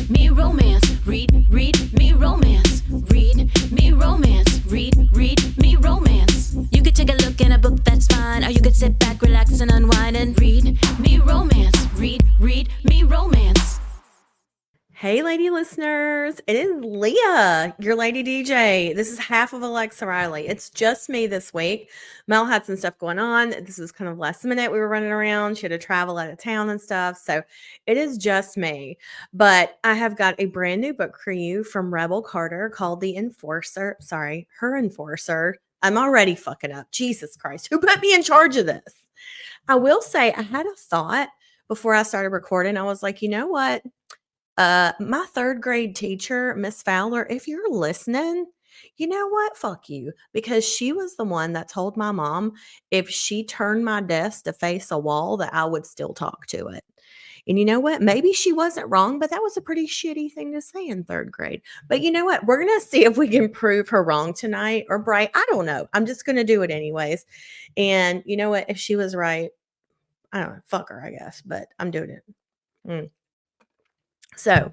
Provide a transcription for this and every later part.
me romance. Read me romance. Read me romance. Read me romance. You could take a look in a book, that's fine. Or you could sit back, relax, and unwind and read me romance. Read me romance. Hey, lady listeners, it is Leah, your lady DJ. This is half of Alexa Riley. It's just me this week. Mel had some stuff going on. This was kind of last minute. We were running around. She had to travel out of town and stuff. So it is just me. But I have got a brand new book for you from Rebel Carter called The Enforcer. Sorry, Her Enforcer. I'm already fucking up. Jesus Christ. Who put me in charge of this? I will say I had a thought before I started recording. I was like, you know what? My third grade teacher, Miss Fowler, if you're listening, you know what? Fuck you. Because she was the one that told my mom if she turned my desk to face a wall that I would still talk to it. And you know what? Maybe she wasn't wrong, but that was a pretty shitty thing to say in third grade. But you know what? We're going to see if we can prove her wrong tonight or right. I don't know. I'm just going to do it anyways. And you know what? If she was right, I don't know. Fuck her, I guess. But I'm doing it. So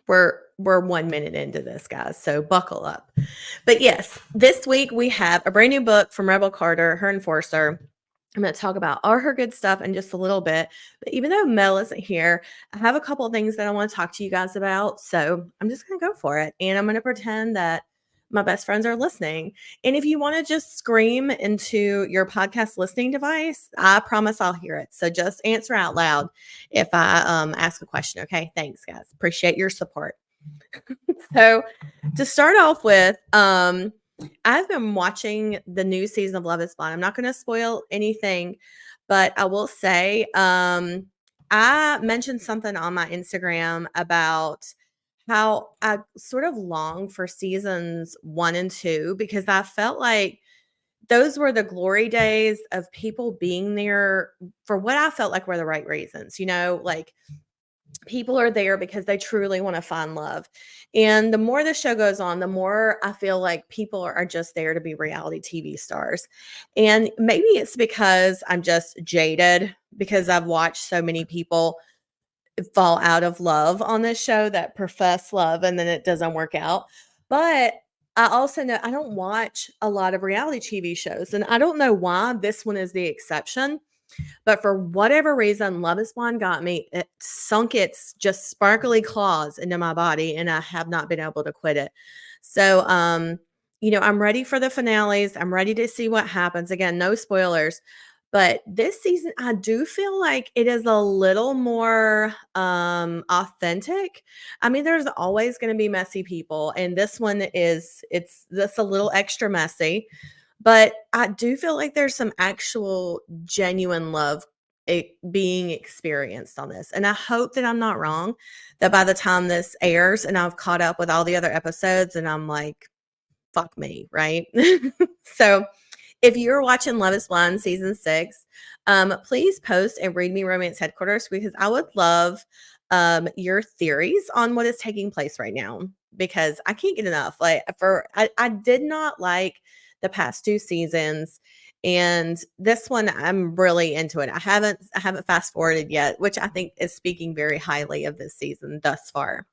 we're 1 minute into this, guys. So buckle up. But yes, this week we have a brand new book from Rebel Carter, Her Enforcer. I'm going to talk about all her good stuff in just a little bit. But even though Mel isn't here, I have a couple of things that I want to talk to you guys about. So I'm just going to go for it. And I'm going to pretend that my best friends are listening. And if you want to just scream into your podcast listening device, I promise I'll hear it. So just answer out loud if I ask a question. Okay. Thanks, guys. Appreciate your support. So to start off with, I've been watching the new season of Love is Blind. I'm not going to spoil anything, but I will say I mentioned something on my Instagram about how I sort of long for seasons 1 and 2 because I felt like those were the glory days of people being there for what I felt like were the right reasons. You know, like people are there because they truly want to find love. And the more the show goes on, the more I feel like people are just there to be reality TV stars. And maybe it's because I'm just jaded because I've watched so many people fall out of love on this show that profess love and then it doesn't work out. But I also know I don't watch a lot of reality TV shows, and I don't know why this one is the exception. But for whatever reason, Love is Blind got me. It sunk its just sparkly claws into my body, and I have not been able to quit it. So, I'm ready for the finales. I'm ready to see what happens. Again, no spoilers. But this season, I do feel like it is a little more authentic. I mean, there's always going to be messy people, and this one it's a little extra messy. But I do feel like there's some actual genuine love being experienced on this. And I hope that I'm not wrong, that by the time this airs and I've caught up with all the other episodes and I'm like, fuck me, right? So if you're watching Love is Blind season 6, please post and read me Romance Headquarters because I would love your theories on what is taking place right now because I can't get enough. I did not like the past 2 seasons, and this one I'm really into it. I haven't fast forwarded yet, which I think is speaking very highly of this season thus far.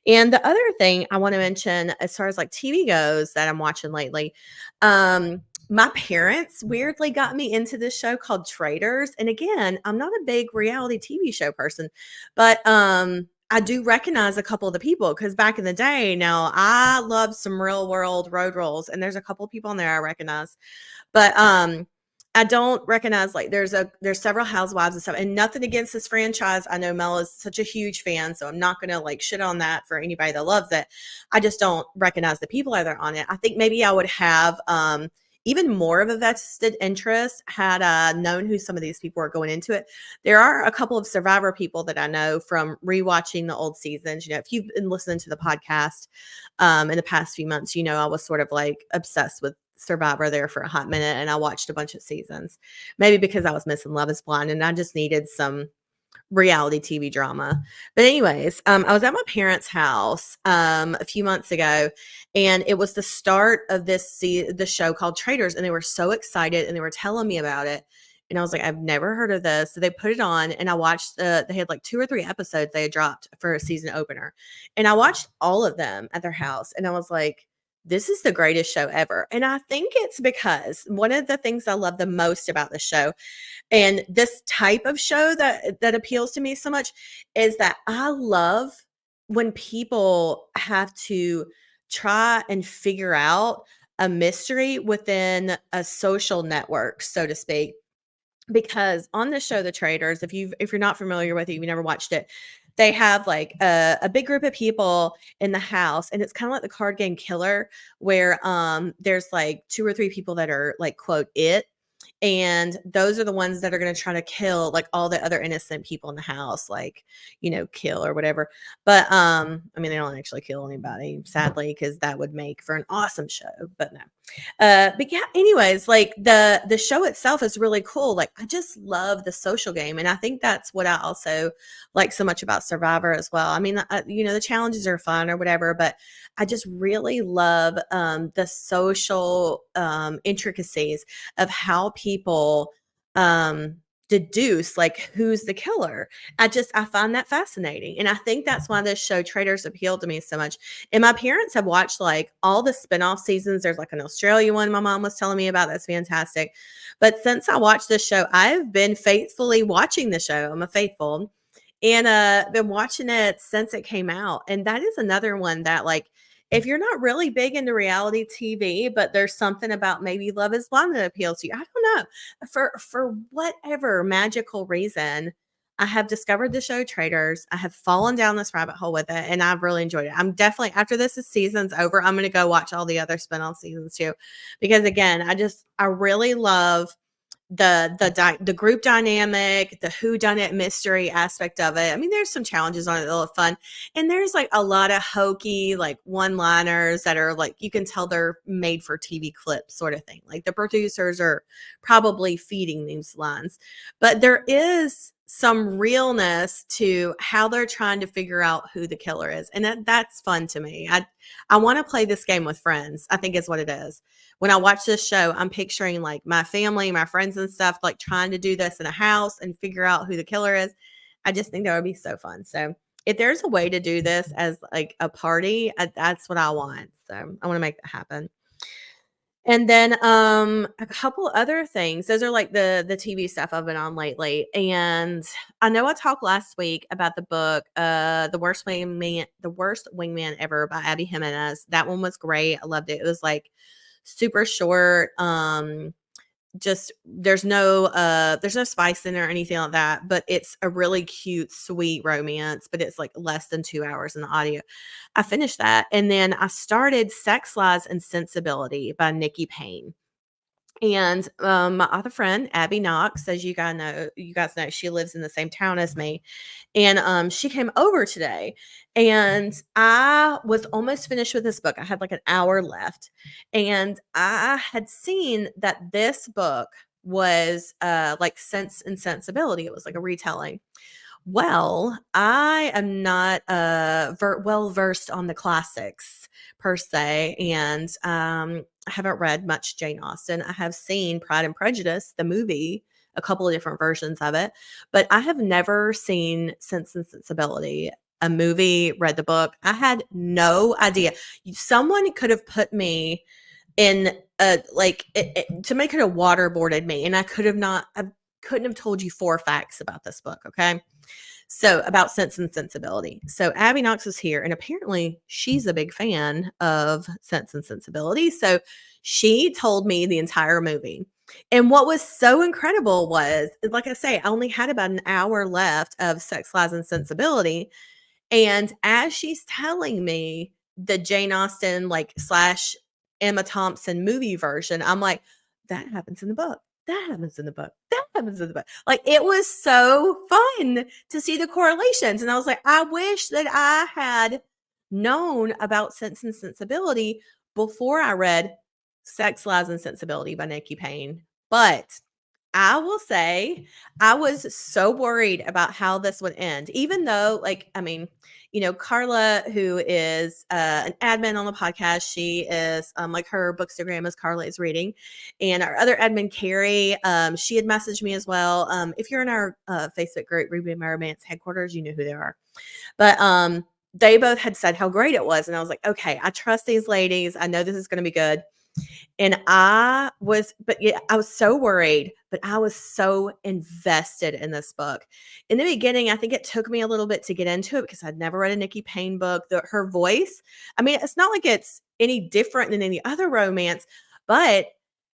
And the other thing I want to mention as far as like TV goes that I'm watching lately, my parents weirdly got me into this show called Traitors. And again, I'm not a big reality TV show person, but I do recognize a couple of the people because back in the day, now I love some real world road rolls, and there's a couple of people in there I recognize, but I don't recognize like there's several housewives and stuff, and nothing against this franchise. I know Mel is such a huge fan, so I'm not gonna like shit on that for anybody that loves it. I just don't recognize the people that are on it. I think maybe I would have even more of a vested interest had I known who some of these people are going into it. There are a couple of Survivor people that I know from rewatching the old seasons. You know, if you've been listening to the podcast in the past few months, you know, I was sort of like obsessed with Survivor there for a hot minute, and I watched a bunch of seasons. Maybe because I was missing Love is Blind and I just needed some reality TV drama. But anyways, I was at my parents' house a few months ago, and it was the start of the show called Traitors, and they were so excited and they were telling me about it. And I was like, I've never heard of this. So they put it on and I watched they had like 2 or 3 episodes they had dropped for a season opener. And I watched all of them at their house and I was like, this is the greatest show ever. And I think it's because one of the things I love the most about the show and this type of show that appeals to me so much is that I love when people have to try and figure out a mystery within a social network, so to speak. Because on the show The Traders, if you're not familiar with it, you've never watched it, they have like a big group of people in the house, and it's kind of like the card game Killer, where there's like 2 or 3 people that are like quote it, and those are the ones that are going to try to kill like all the other innocent people in the house, like kill or whatever. But I mean, they don't actually kill anybody, sadly, because that would make for an awesome show. But no. But yeah, anyways, like the show itself is really cool. Like I just love the social game, and I think that's what I also like so much about Survivor as well. I mean, the challenges are fun or whatever, but I just really love the social intricacies of how people deduce like who's the killer. I find that fascinating, and I think that's why this show Traders appealed to me so much. And my parents have watched like all the spinoff seasons. There's like an Australia one my mom was telling me about. That's fantastic. But since I watched this show, I've been faithfully watching the show. I'm a faithful and been watching it since it came out. And that is another one that like if you're not really big into reality TV, but there's something about maybe Love is Blind that appeals to you. I don't know. For whatever magical reason, I have discovered the show Traders. I have fallen down this rabbit hole with it, and I've really enjoyed it. I'm definitely after this season's over, I'm going to go watch all the other spinoff seasons too, because again, I really love the group dynamic, the who done it mystery aspect of it. I mean, there's some challenges on it that look fun, and there's like a lot of hokey like one-liners that are like you can tell they're made for TV clips sort of thing. Like the producers are probably feeding these lines, but there is some realness to how they're trying to figure out who the killer is, and that's fun to me. I want to play this game with friends, I think is what it is. When I watch this show, I'm picturing like my family, my friends and stuff, like trying to do this in a house and figure out who the killer is. I just think that would be so fun. So if there's a way to do this as like a party, that's what I want. So I want to make that happen. And then a couple other things. Those are like the TV stuff I've been on lately. And I know I talked last week about the book, The Worst Wingman Ever by Abby Jimenez. That one was great. I loved it. It was like super short. Just there's no spice in it or anything like that, but it's a really cute, sweet romance, but it's like less than 2 hours in the audio. I finished that. And then I started Sex, Lies, and Sensibility by Nikki Payne. And my other friend, Abby Knox, as you guys know, she lives in the same town as me. And she came over today, and I was almost finished with this book. I had like an hour left, and I had seen that this book was like Sense and Sensibility. It was like a retelling. Well, I am not well versed on the classics per se, and I haven't read much Jane Austen. I have seen Pride and Prejudice, the movie, a couple of different versions of it, but I have never seen Sense and Sensibility, a movie, read the book. I had no idea. Someone could have put me in to make it a waterboarded me, and I couldn't have told you 4 facts about this book. Okay. So about Sense and Sensibility. So Abby Knox is here, and apparently she's a big fan of Sense and Sensibility. So she told me the entire movie. And what was so incredible was, like I say, I only had about an hour left of Sex, Lies, and Sensibility. And as she's telling me the Jane Austen like slash Emma Thompson movie version, I'm like, that happens in the book. That happens in the book. That happens in the book. Like it was so fun to see the correlations. And I was like, I wish that I had known about Sense and Sensibility before I read Sex, Lies, and Sensibility by Nikki Payne. But I will say I was so worried about how this would end, even though, like, I mean, Carla, who is an admin on the podcast, she is like her bookstagram is Carla is reading, and our other admin Carrie, she had messaged me as well. If you're in our Facebook group, Ruby and Romance headquarters, you know who they are, but they both had said how great it was, and I was like, okay, I trust these ladies. I know this is going to be good. And I was so worried, but I was so invested in this book. In the beginning, I think it took me a little bit to get into it because I'd never read a Nikki Payne book. Her voice, I mean, it's not like it's any different than any other romance, but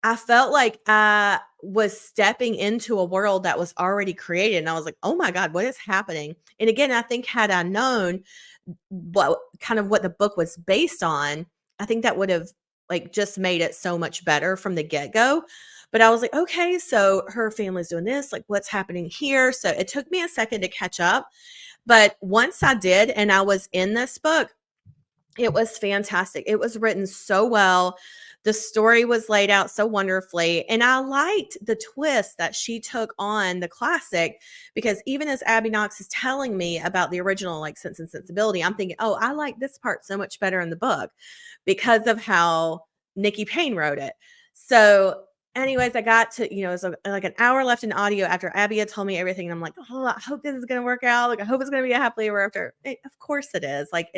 I felt like I was stepping into a world that was already created. And I was like, oh my God, what is happening? And again, I think had I known what the book was based on, I think that would have like just made it so much better from the get-go. But I was like, okay, so her family's doing this, like what's happening here? So it took me a second to catch up. But once I did and I was in this book, it was fantastic. It was written so well. The story was laid out so wonderfully. And I liked the twist that she took on the classic because even as Abby Knox is telling me about the original, like Sense and Sensibility, I'm thinking, oh, I like this part so much better in the book because of how Nikki Payne wrote it. So, anyways, I got to, it was like an hour left in audio after Abby had told me everything. And I'm like, oh, I hope this is going to work out. Like, I hope it's going to be a happily ever after. Of course it is. Like,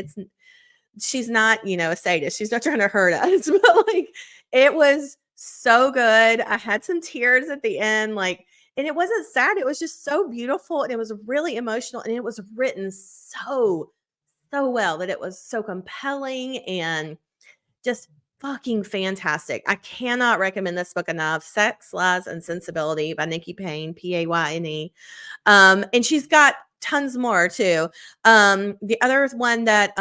she's not, a sadist. She's not trying to hurt us, but like it was so good. I had some tears at the end, like, and it wasn't sad. It was just so beautiful and it was really emotional and it was written so, so well that it was so compelling and just fucking fantastic. I cannot recommend this book enough. Sex, Lies, and Sensibility by Nikki Payne, Payne. And she's got tons more too. The other one that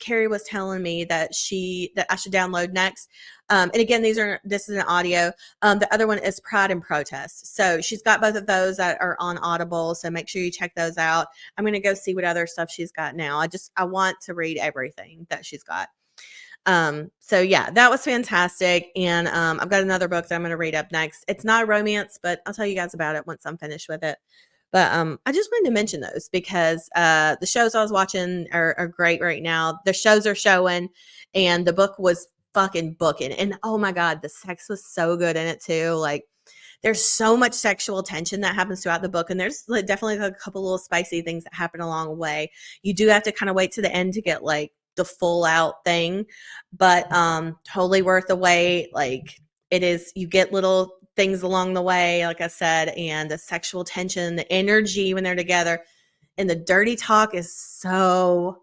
Carrie was telling me that I should download next. And again, this is an audio. The other one is Pride and Protest. So she's got both of those that are on Audible. So make sure you check those out. I'm gonna go see what other stuff she's got now. I want to read everything that she's got. So yeah, that was fantastic. And I've got another book that I'm going to read up next. It's not a romance, but I'll tell you guys about it once I'm finished with it. But I just wanted to mention those because the shows I was watching are great right now. The shows are showing, and the book was fucking booking. And oh my God, the sex was so good in it too. Like, there's so much sexual tension that happens throughout the book, and there's definitely a couple little spicy things that happen along the way. You do have to kind of wait to the end to get like the full out thing, but totally worth the wait. Like, it is, you get little things along the way, like I said, and the sexual tension, the energy when they're together, and the dirty talk is so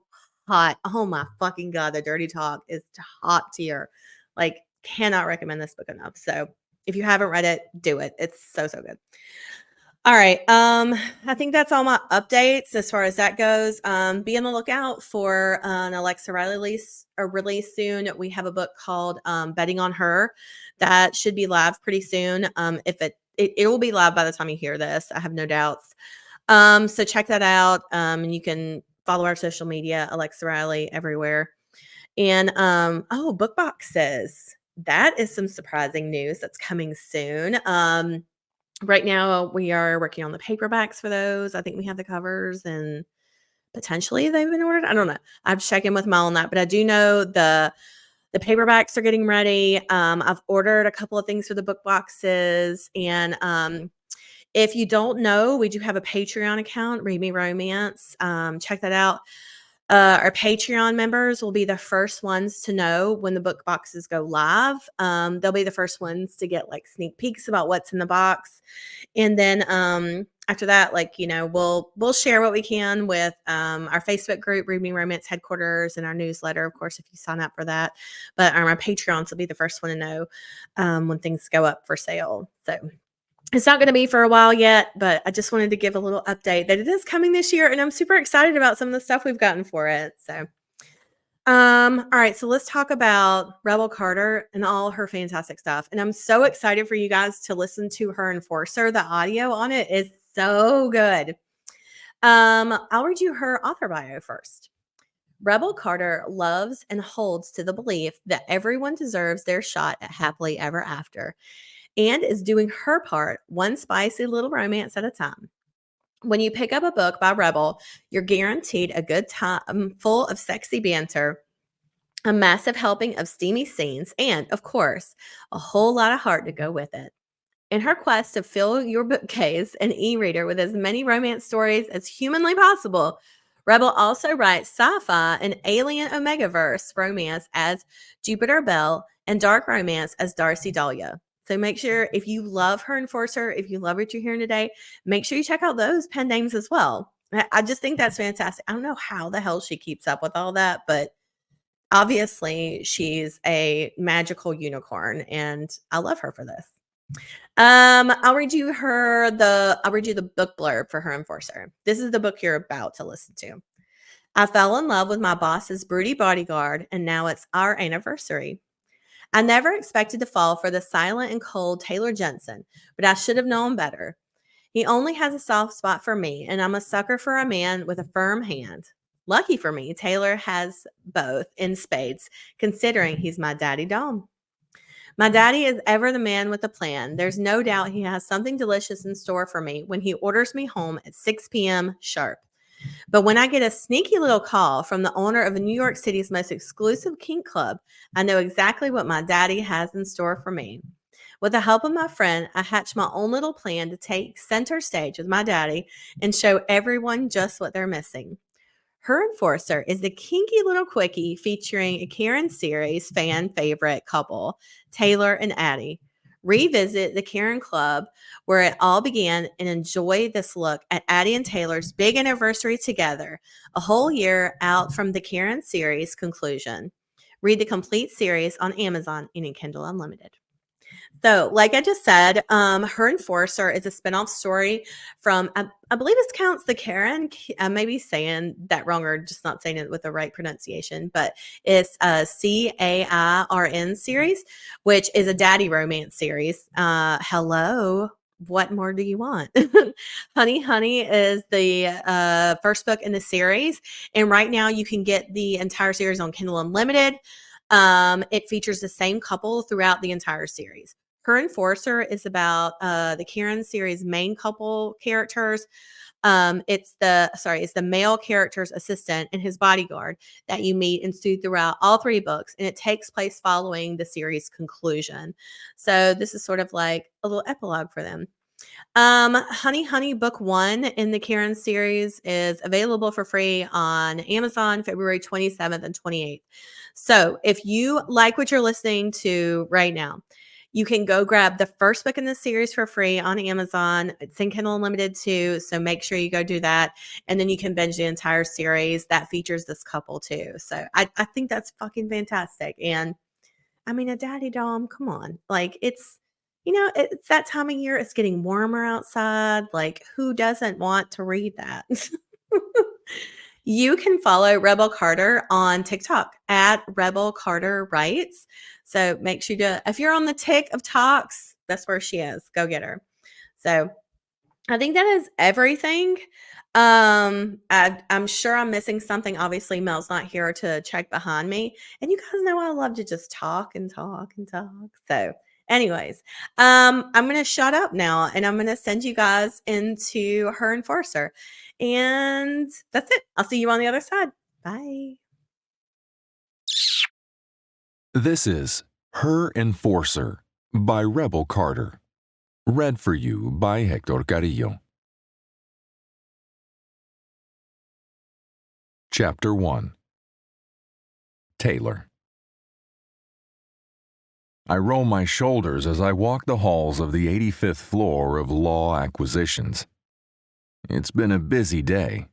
hot. Oh my fucking God, the dirty talk is top tier. Like, cannot recommend this book enough. So if you haven't read it, do it. It's so, so good. All right. I think that's all my updates as far as that goes. Be on the lookout for an Alexa Riley release soon. We have a book called Betting on Her that should be live pretty soon. If it will be live by the time you hear this, I have no doubts. So check that out. And you can follow our social media, Alexa Riley, everywhere. And book boxes. That is some surprising news that's coming soon. Right now, we are working on the paperbacks for those. I think we have the covers and potentially they've been ordered. I don't know. I have to check in with Mel on that, but I do know the paperbacks are getting ready. I've ordered a couple of things for the book boxes. And if you don't know, we do have a Patreon account, Read Me Romance. Check that out. Our Patreon members will be the first ones to know when the book boxes go live. They'll be the first ones to get like sneak peeks about what's in the box. And then after that, we'll share what we can with our Facebook group, Read Me Romance headquarters, and our newsletter, of course, if you sign up for that. But our Patreons will be the first one to know when things go up for sale. So it's not going to be for a while yet, but I just wanted to give a little update that it is coming this year, and I'm super excited about some of the stuff we've gotten for it. So, all right, so let's talk about Rebel Carter and all her fantastic stuff. And I'm so excited for you guys to listen to her Enforcer. The audio on it is so good. I'll read you her author bio first. Rebel Carter loves and holds to the belief that everyone deserves their shot at happily ever after. and is doing her part, one spicy little romance at a time. When you pick up a book by Rebel, you're guaranteed a good time full of sexy banter, a massive helping of steamy scenes, and, of course, a whole lot of heart to go with it. In her quest to fill your bookcase and e-reader with as many romance stories as humanly possible, Rebel also writes sci-fi and alien Omegaverse romance as Jupiter Bell and dark romance as Darcy Dahlia. So make sure, if you love her Enforcer, if you love what you're hearing today, make sure you check out those pen names as well. I just think that's fantastic. I don't know how the hell she keeps up with all that, but obviously she's a magical unicorn, and I love her for this. I'll read you the book blurb for her Enforcer. This is the book you're about to listen to. I fell in love with my boss's broody bodyguard, and now it's our anniversary. I never expected to fall for the silent and cold Taylor Jensen, but I should have known better. He only has a soft spot for me, and I'm a sucker for a man with a firm hand. Lucky for me, Taylor has both in spades, considering he's my daddy dom. My daddy is ever the man with a plan. There's no doubt he has something delicious in store for me when he orders me home at 6 p.m. sharp. But when I get a sneaky little call from the owner of New York City's most exclusive kink club, I know exactly what my daddy has in store for me. With the help of my friend, I hatched my own little plan to take center stage with my daddy and show everyone just what they're missing. Her Enforcer is the kinky little quickie featuring a Karen series fan favorite couple, Taylor and Addie. Revisit the Karen Club where it all began and enjoy this look at Addie and Taylor's big anniversary together, a whole year out from the Karen series conclusion. Read the complete series on Amazon and in Kindle Unlimited. So, like I just said, her Enforcer is a spinoff story from, I believe this counts the Karen. I may be saying that wrong or just not saying it with the right pronunciation, but it's a CAIRN series, which is a daddy romance series. Hello. What more do you want? Honey Honey is the first book in the series. And right now you can get the entire series on Kindle Unlimited. It features the same couple throughout the entire series. Her Enforcer is about the Karen series main couple characters. It's the male character's assistant and his bodyguard that you meet and see throughout all three books, and it takes place following the series conclusion. So this is sort of like a little epilogue for them. Honey Honey Book 1 in the Karen series is available for free on Amazon February 27th and 28th. So if you like what you're listening to right now, you can go grab the first book in the series for free on Amazon. It's in Kindle Unlimited too, so make sure you go do that. And then you can binge the entire series that features this couple too. So I think that's fucking fantastic. And I mean, a daddy dom, come on. Like it's that time of year. It's getting warmer outside. Like who doesn't want to read that? You can follow Rebel Carter on TikTok at Rebel Carter Writes. So make sure if you're on the tick of talks, that's where she is. Go get her. So I think that is everything. I'm sure I'm missing something. Obviously, Mel's not here to check behind me. And you guys know I love to just talk and talk and talk. So anyways, I'm going to shut up now and I'm going to send you guys into her Enforcer. And that's it. I'll see you on the other side. Bye. This is Her Enforcer by Rebel Carter. Read for you by Hector Carrillo. Chapter 1. Taylor. I roll my shoulders as I walk the halls of the 85th floor of Law Acquisitions. It's been a busy day.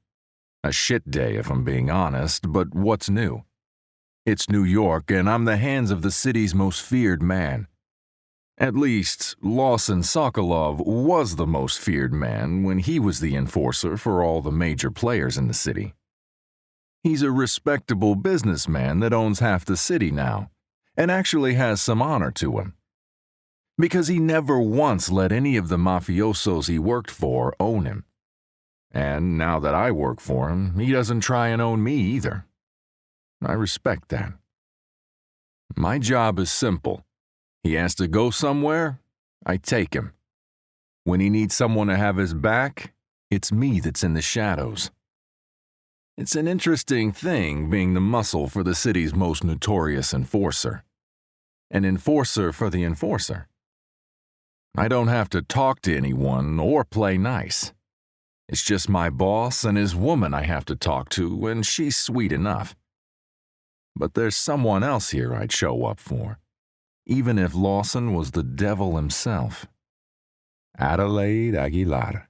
A shit day if I'm being honest, but what's new? It's New York and I'm the hands of the city's most feared man. At least, Lawson Sokolov was the most feared man when he was the enforcer for all the major players in the city. He's a respectable businessman that owns half the city now, and actually has some honor to him. Because he never once let any of the mafiosos he worked for own him. And now that I work for him, he doesn't try and own me either. I respect that. My job is simple. He has to go somewhere, I take him. When he needs someone to have his back, it's me that's in the shadows. It's an interesting thing being the muscle for the city's most notorious enforcer. An enforcer for the enforcer. I don't have to talk to anyone or play nice. It's just my boss and his woman I have to talk to, and she's sweet enough. But there's someone else here I'd show up for, even if Lawson was the devil himself. Adelaide Aguilar.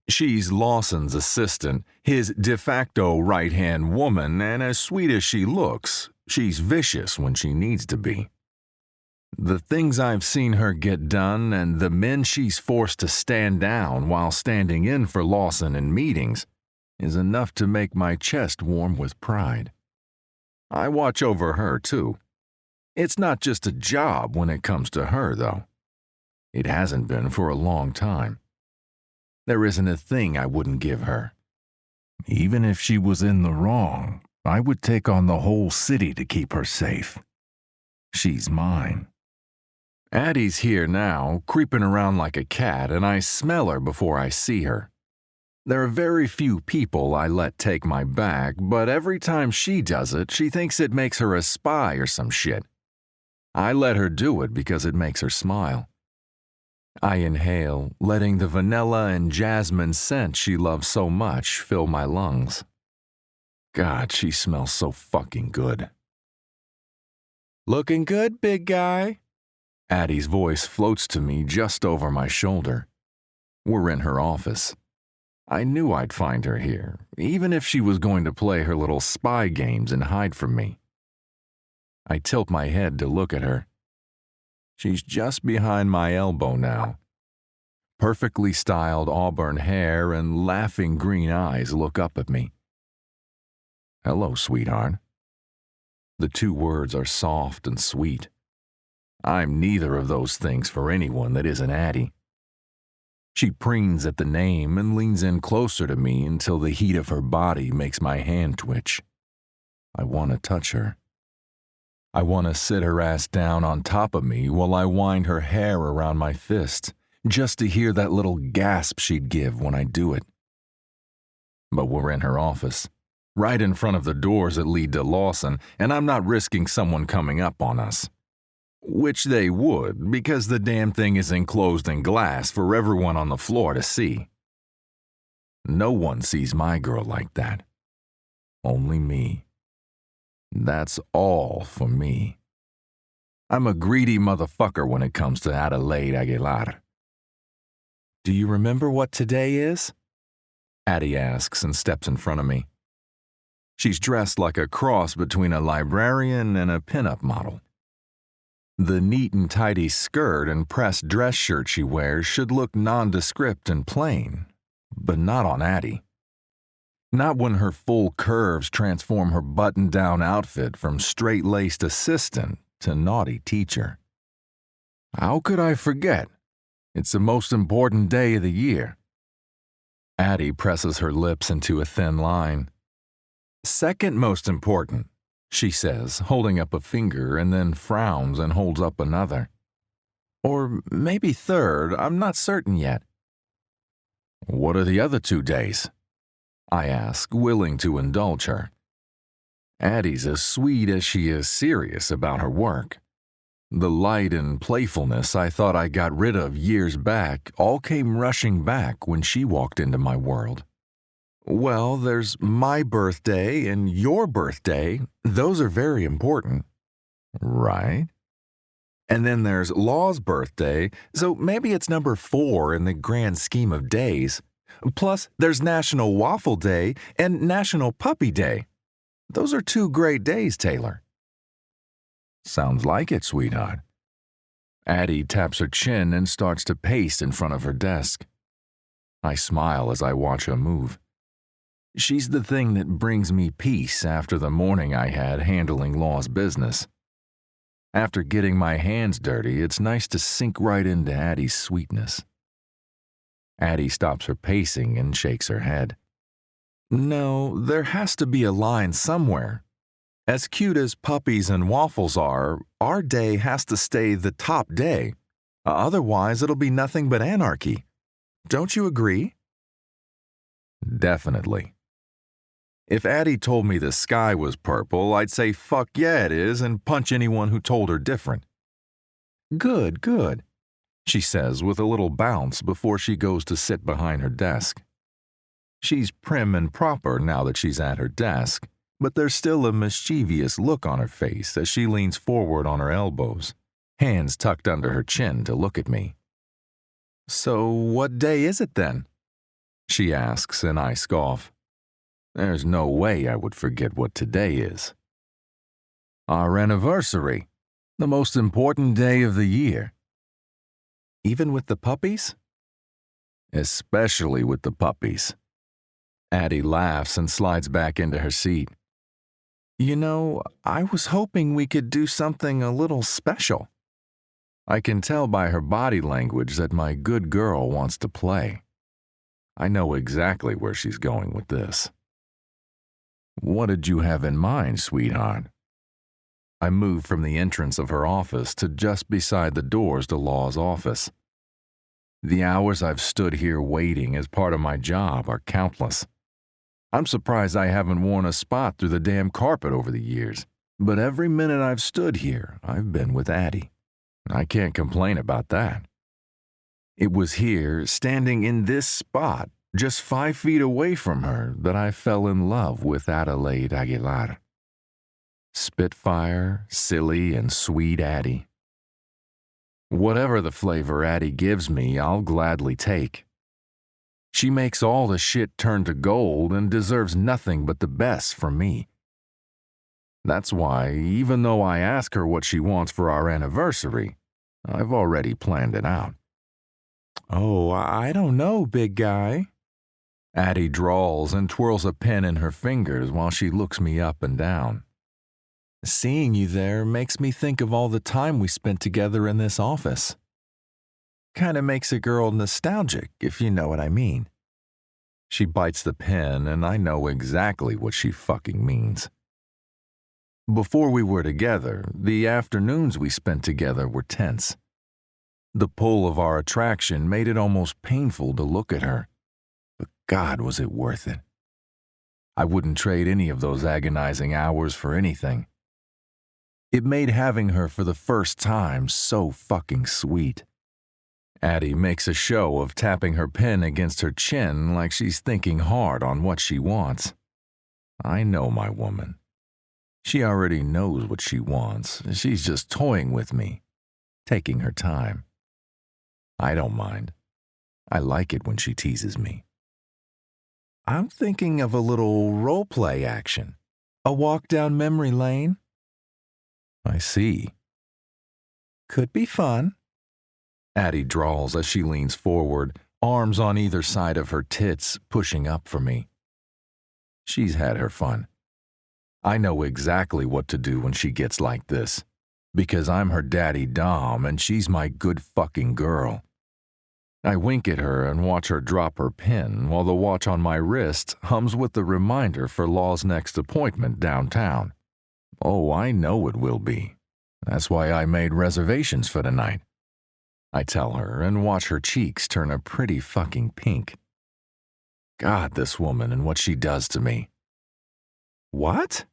She's Lawson's assistant, his de facto right-hand woman, and as sweet as she looks, she's vicious when she needs to be. The things I've seen her get done and the men she's forced to stand down while standing in for Lawson in meetings is enough to make my chest warm with pride. I watch over her, too. It's not just a job when it comes to her, though. It hasn't been for a long time. There isn't a thing I wouldn't give her. Even if she was in the wrong, I would take on the whole city to keep her safe. She's mine. Addie's here now, creeping around like a cat, and I smell her before I see her. There are very few people I let take my back, but every time she does it, she thinks it makes her a spy or some shit. I let her do it because it makes her smile. I inhale, letting the vanilla and jasmine scent she loves so much fill my lungs. God, she smells so fucking good. Looking good, big guy? Addie's voice floats to me just over my shoulder. We're in her office. I knew I'd find her here, even if she was going to play her little spy games and hide from me. I tilt my head to look at her. She's just behind my elbow now. Perfectly styled auburn hair and laughing green eyes look up at me. Hello, sweetheart. The two words are soft and sweet. I'm neither of those things for anyone that isn't Addie. She preens at the name and leans in closer to me until the heat of her body makes my hand twitch. I want to touch her. I want to sit her ass down on top of me while I wind her hair around my fist, just to hear that little gasp she'd give when I do it. But we're in her office, right in front of the doors that lead to Lawson, and I'm not risking someone coming up on us. Which they would, because the damn thing is enclosed in glass for everyone on the floor to see. No one sees my girl like that. Only me. That's all for me. I'm a greedy motherfucker when it comes to Adelaide Aguilar. Do you remember what today is? Addie asks and steps in front of me. She's dressed like a cross between a librarian and a pinup model. The neat and tidy skirt and pressed dress shirt she wears should look nondescript and plain, but not on Addie. Not when her full curves transform her button-down outfit from straight-laced assistant to naughty teacher. How could I forget? It's the most important day of the year. Addie presses her lips into a thin line. Second most important, she says, holding up a finger and then frowns and holds up another. Or maybe third, I'm not certain yet. What are the other 2 days? I ask, willing to indulge her. Addie's as sweet as she is serious about her work. The light and playfulness I thought I got rid of years back all came rushing back when she walked into my world. Well, there's my birthday and your birthday. Those are very important. Right. And then there's Law's birthday, so maybe it's number 4 in the grand scheme of days. Plus, there's National Waffle Day and National Puppy Day. Those are 2 great days, Taylor. Sounds like it, sweetheart. Addie taps her chin and starts to pace in front of her desk. I smile as I watch her move. She's the thing that brings me peace after the morning I had handling Law's business. After getting my hands dirty, it's nice to sink right into Addie's sweetness. Addie stops her pacing and shakes her head. No, there has to be a line somewhere. As cute as puppies and waffles are, our day has to stay the top day. Otherwise, it'll be nothing but anarchy. Don't you agree? Definitely. If Addie told me the sky was purple, I'd say fuck yeah it is and punch anyone who told her different. Good, good, she says with a little bounce before she goes to sit behind her desk. She's prim and proper now that she's at her desk, but there's still a mischievous look on her face as she leans forward on her elbows, hands tucked under her chin to look at me. So what day is it then? She asks and I scoff. There's no way I would forget what today is. Our anniversary, the most important day of the year. Even with the puppies? Especially with the puppies. Addie laughs and slides back into her seat. You know, I was hoping we could do something a little special. I can tell by her body language that my good girl wants to play. I know exactly where she's going with this. What did you have in mind, sweetheart? I move from the entrance of her office to just beside the doors to Law's office. The hours I've stood here waiting as part of my job are countless. I'm surprised I haven't worn a spot through the damn carpet over the years, but every minute I've stood here, I've been with Addie. I can't complain about that. It was here, standing in this spot, just 5 feet away from her, that I fell in love with Adelaide Aguilar. Spitfire, silly, and sweet Addie. Whatever the flavor Addie gives me, I'll gladly take. She makes all the shit turn to gold and deserves nothing but the best from me. That's why, even though I ask her what she wants for our anniversary, I've already planned it out. Oh, I don't know, big guy. Addie drawls and twirls a pen in her fingers while she looks me up and down. Seeing you there makes me think of all the time we spent together in this office. Kinda makes a girl nostalgic, if you know what I mean. She bites the pen, and I know exactly what she fucking means. Before we were together, the afternoons we spent together were tense. The pull of our attraction made it almost painful to look at her. But God, was it worth it. I wouldn't trade any of those agonizing hours for anything. It made having her for the first time so fucking sweet. Addie makes a show of tapping her pen against her chin like she's thinking hard on what she wants. I know my woman. She already knows what she wants. She's just toying with me, taking her time. I don't mind. I like it when she teases me. I'm thinking of a little role-play action. A walk down memory lane. I see. Could be fun. Addie drawls as she leans forward, arms on either side of her tits, pushing up for me. She's had her fun. I know exactly what to do when she gets like this, because I'm her daddy Dom and she's my good fucking girl. I wink at her and watch her drop her pen while the watch on my wrist hums with the reminder for Law's next appointment downtown. Oh, I know it will be. That's why I made reservations for tonight. I tell her and watch her cheeks turn a pretty fucking pink. God, this woman and what she does to me. What?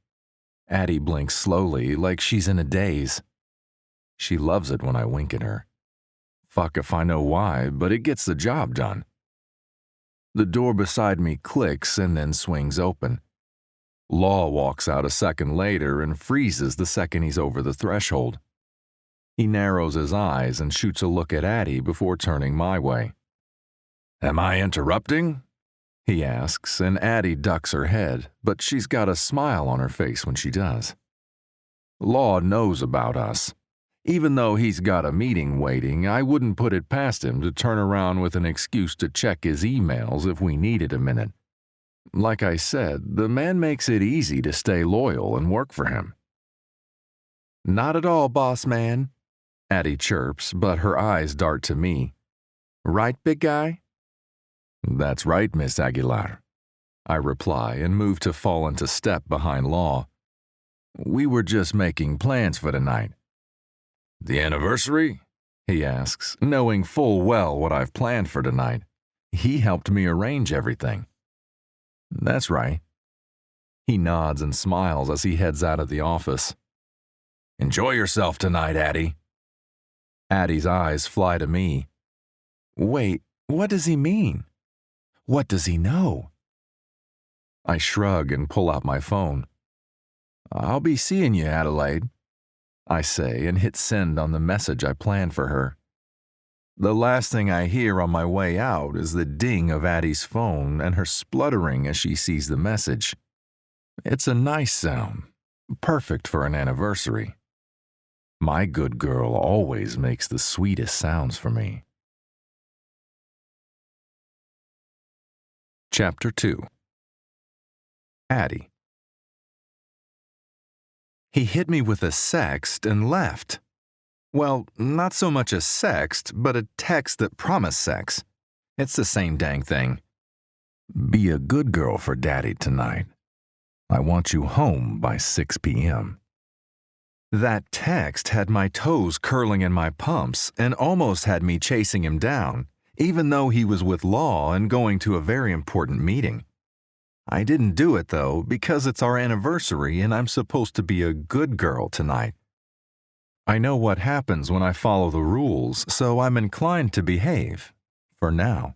Addie blinks slowly like she's in a daze. She loves it when I wink at her. Fuck if I know why, but it gets the job done. The door beside me clicks and then swings open. Law walks out a second later and freezes the second he's over the threshold. He narrows his eyes and shoots a look at Addie before turning my way. Am I interrupting? He asks, and Addie ducks her head, but she's got a smile on her face when she does. Law knows about us. Even though he's got a meeting waiting, I wouldn't put it past him to turn around with an excuse to check his emails if we needed a minute. Like I said, the man makes it easy to stay loyal and work for him. Not at all, boss man, Addie chirps, but her eyes dart to me. Right, big guy? That's right, Miss Aguilar. I reply and move to fall into step behind Law. We were just making plans for tonight. The anniversary? he asks, knowing full well what I've planned for tonight. He helped me arrange everything. That's right. He nods and smiles as he heads out of the office. Enjoy yourself tonight, Addie. Addie's eyes fly to me. Wait, what does he mean? What does he know? I shrug and pull out my phone. I'll be seeing you, Adelaide, I say and hit send on the message I planned for her. The last thing I hear on my way out is the ding of Addie's phone and her spluttering as she sees the message. It's a nice sound, perfect for an anniversary. My good girl always makes the sweetest sounds for me. Chapter 2. Addie. He hit me with a sext and left. Well, not so much a sext, but a text that promised sex. It's the same dang thing. Be a good girl for Daddy tonight. I want you home by 6 p.m. That text had my toes curling in my pumps and almost had me chasing him down, even though he was with Law and going to a very important meeting. I didn't do it, though, because it's our anniversary and I'm supposed to be a good girl tonight. I know what happens when I follow the rules, so I'm inclined to behave, for now.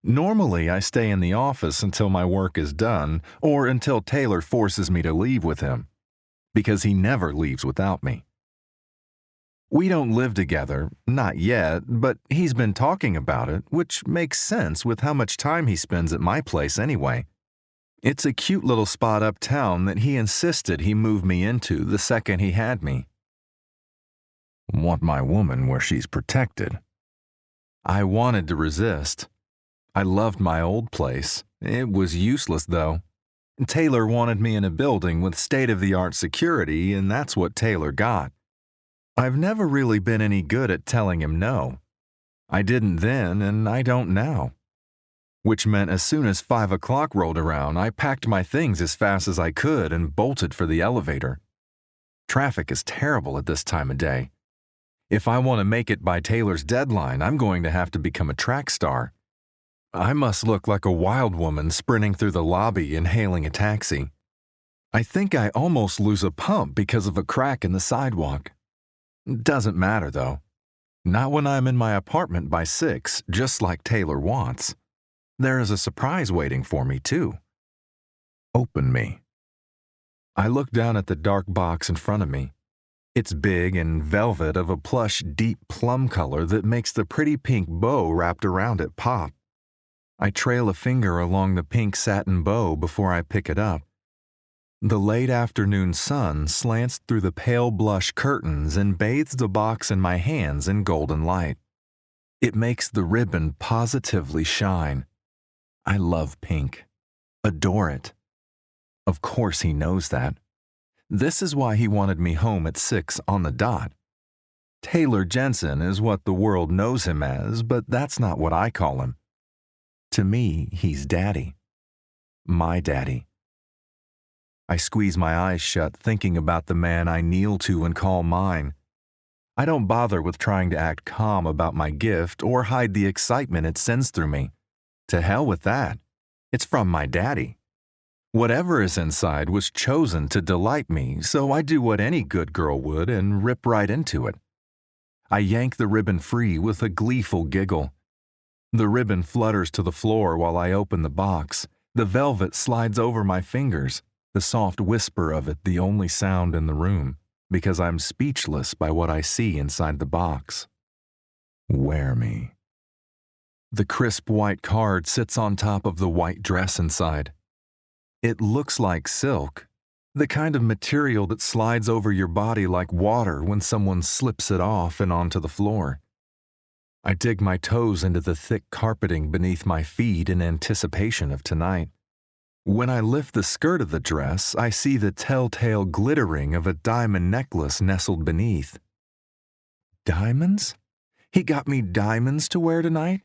Normally, I stay in the office until my work is done or until Taylor forces me to leave with him, because he never leaves without me. We don't live together, not yet, but he's been talking about it, which makes sense with how much time he spends at my place anyway. It's a cute little spot uptown that he insisted he move me into the second he had me. Want my woman where she's protected. I wanted to resist. I loved my old place. It was useless, though. Taylor wanted me in a building with state-of-the-art security, and that's what Taylor got. I've never really been any good at telling him no. I didn't then, and I don't now. Which meant as soon as 5 o'clock rolled around, I packed my things as fast as I could and bolted for the elevator. Traffic is terrible at this time of day. If I want to make it by Taylor's deadline, I'm going to have to become a track star. I must look like a wild woman sprinting through the lobby and hailing a taxi. I think I almost lose a pump because of a crack in the sidewalk. Doesn't matter, though. Not when I'm in my apartment by 6, just like Taylor wants. There is a surprise waiting for me, too. Open me. I look down at the dark box in front of me. It's big and velvet of a plush, deep plum color that makes the pretty pink bow wrapped around it pop. I trail a finger along the pink satin bow before I pick it up. The late afternoon sun slants through the pale blush curtains and bathes the box in my hands in golden light. It makes the ribbon positively shine. I love pink. Adore it. Of course he knows that. This is why he wanted me home at 6 on the dot. Taylor Jensen is what the world knows him as, but that's not what I call him. To me, he's Daddy. My daddy. I squeeze my eyes shut thinking about the man I kneel to and call mine. I don't bother with trying to act calm about my gift or hide the excitement it sends through me. To hell with that. It's from my daddy. Whatever is inside was chosen to delight me, so I do what any good girl would and rip right into it. I yank the ribbon free with a gleeful giggle. The ribbon flutters to the floor while I open the box. The velvet slides over my fingers, the soft whisper of it the only sound in the room, because I'm speechless by what I see inside the box. Wear me. The crisp white card sits on top of the white dress inside. It looks like silk, the kind of material that slides over your body like water when someone slips it off and onto the floor. I dig my toes into the thick carpeting beneath my feet in anticipation of tonight. When I lift the skirt of the dress, I see the telltale glittering of a diamond necklace nestled beneath. Diamonds? He got me diamonds to wear tonight?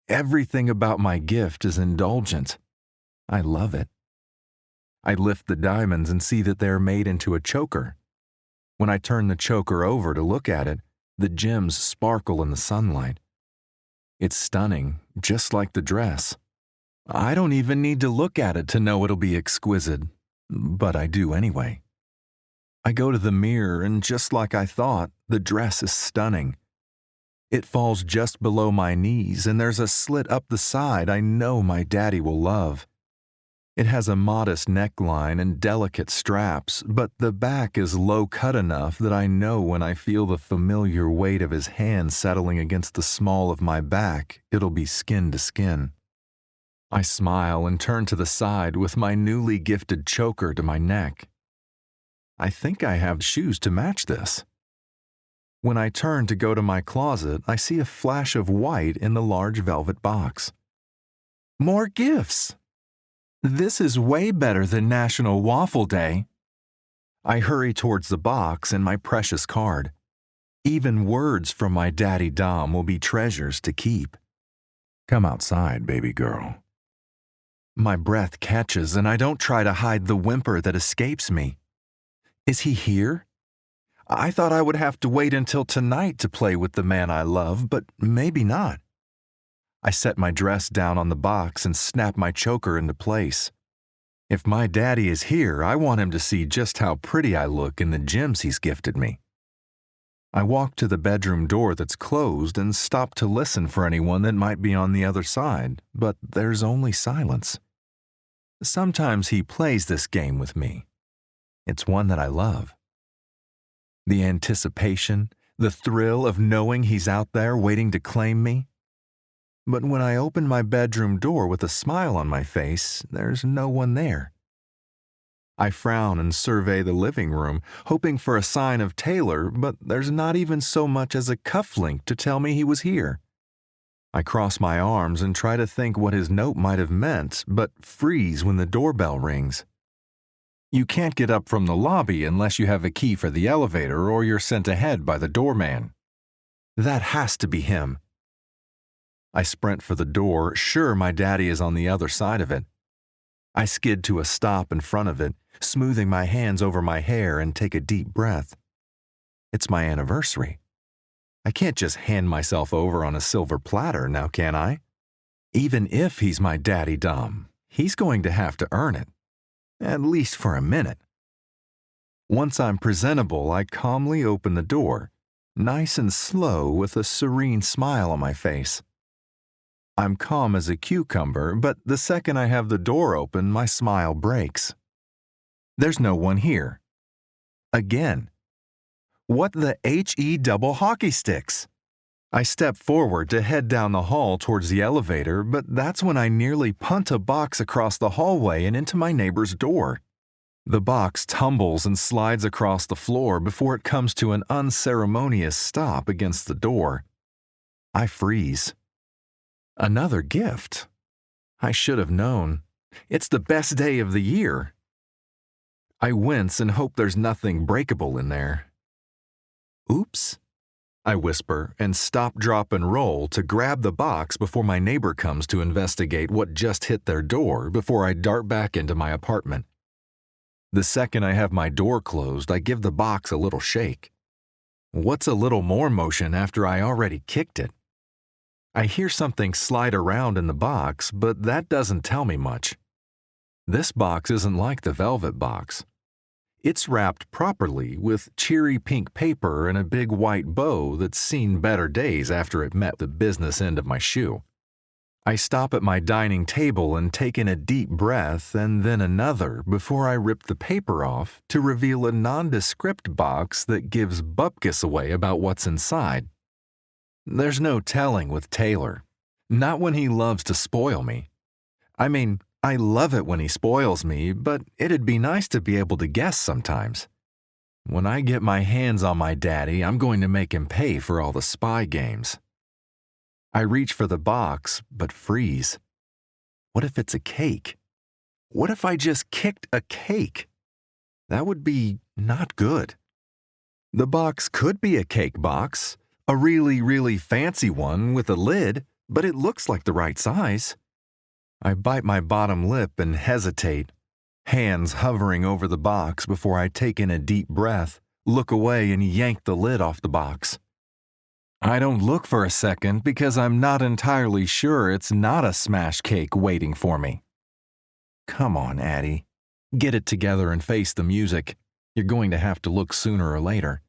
Everything about my gift is indulgent. I love it. I lift the diamonds and see that they're made into a choker. When I turn the choker over to look at it, The gems sparkle in the sunlight. It's stunning, just like the dress. I don't even need to look at it to know it'll be exquisite, but I do anyway. I go to the mirror, and just like I thought, the dress is stunning. It falls just below my knees, and there's a slit up the side I know my daddy will love. It has a modest neckline and delicate straps, but the back is low cut enough that I know when I feel the familiar weight of his hand settling against the small of my back, it'll be skin to skin. I smile and turn to the side with my newly gifted choker to my neck. I think I have shoes to match this. When I turn to go to my closet, I see a flash of white in the large velvet box. More gifts! This is way better than National Waffle Day. I hurry towards the box and my precious card. Even words from my daddy Dom will be treasures to keep. Come outside, baby girl. My breath catches and I don't try to hide the whimper that escapes me. Is he here? I thought I would have to wait until tonight to play with the man I love, but maybe not. I set my dress down on the box and snap my choker into place. If my daddy is here, I want him to see just how pretty I look in the gems he's gifted me. I walk to the bedroom door that's closed and stop to listen for anyone that might be on the other side, but there's only silence. Sometimes he plays this game with me. It's one that I love. The anticipation, the thrill of knowing he's out there waiting to claim me. But when I open my bedroom door with a smile on my face, there's no one there. I frown and survey the living room, hoping for a sign of Taylor, but there's not even so much as a cufflink to tell me he was here. I cross my arms and try to think what his note might have meant, but freeze when the doorbell rings. You can't get up from the lobby unless you have a key for the elevator or you're sent ahead by the doorman. That has to be him. I sprint for the door, sure my daddy is on the other side of it. I skid to a stop in front of it, smoothing my hands over my hair and take a deep breath. It's my anniversary. I can't just hand myself over on a silver platter now, can I? Even if he's my daddy Dom, he's going to have to earn it. At least for a minute. Once I'm presentable, I calmly open the door, nice and slow with a serene smile on my face. I'm calm as a cucumber, but the second I have the door open, my smile breaks. There's no one here. Again. What the HE double hockey sticks? I step forward to head down the hall towards the elevator, but that's when I nearly punt a box across the hallway and into my neighbor's door. The box tumbles and slides across the floor before it comes to an unceremonious stop against the door. I freeze. Another gift. I should have known. It's the best day of the year. I wince and hope there's nothing breakable in there. Oops, I whisper and stop, drop, and roll to grab the box before my neighbor comes to investigate what just hit their door before I dart back into my apartment. The second I have my door closed, I give the box a little shake. What's a little more motion after I already kicked it? I hear something slide around in the box, but that doesn't tell me much. This box isn't like the velvet box. It's wrapped properly with cheery pink paper and a big white bow that's seen better days after it met the business end of my shoe. I stop at my dining table and take in a deep breath and then another before I rip the paper off to reveal a nondescript box that gives bupkis away about what's inside. There's no telling with Taylor. Not when he loves to spoil me. I mean, I love it when he spoils me, but it'd be nice to be able to guess sometimes. When I get my hands on my daddy, I'm going to make him pay for all the spy games. I reach for the box, but freeze. What if it's a cake? What if I just kicked a cake? That would be not good. The box could be a cake box. A really, really fancy one with a lid, but it looks like the right size. I bite my bottom lip and hesitate, hands hovering over the box before I take in a deep breath, look away and yank the lid off the box. I don't look for a second because I'm not entirely sure it's not a smash cake waiting for me. Come on, Addie. Get it together and face the music. You're going to have to look sooner or later.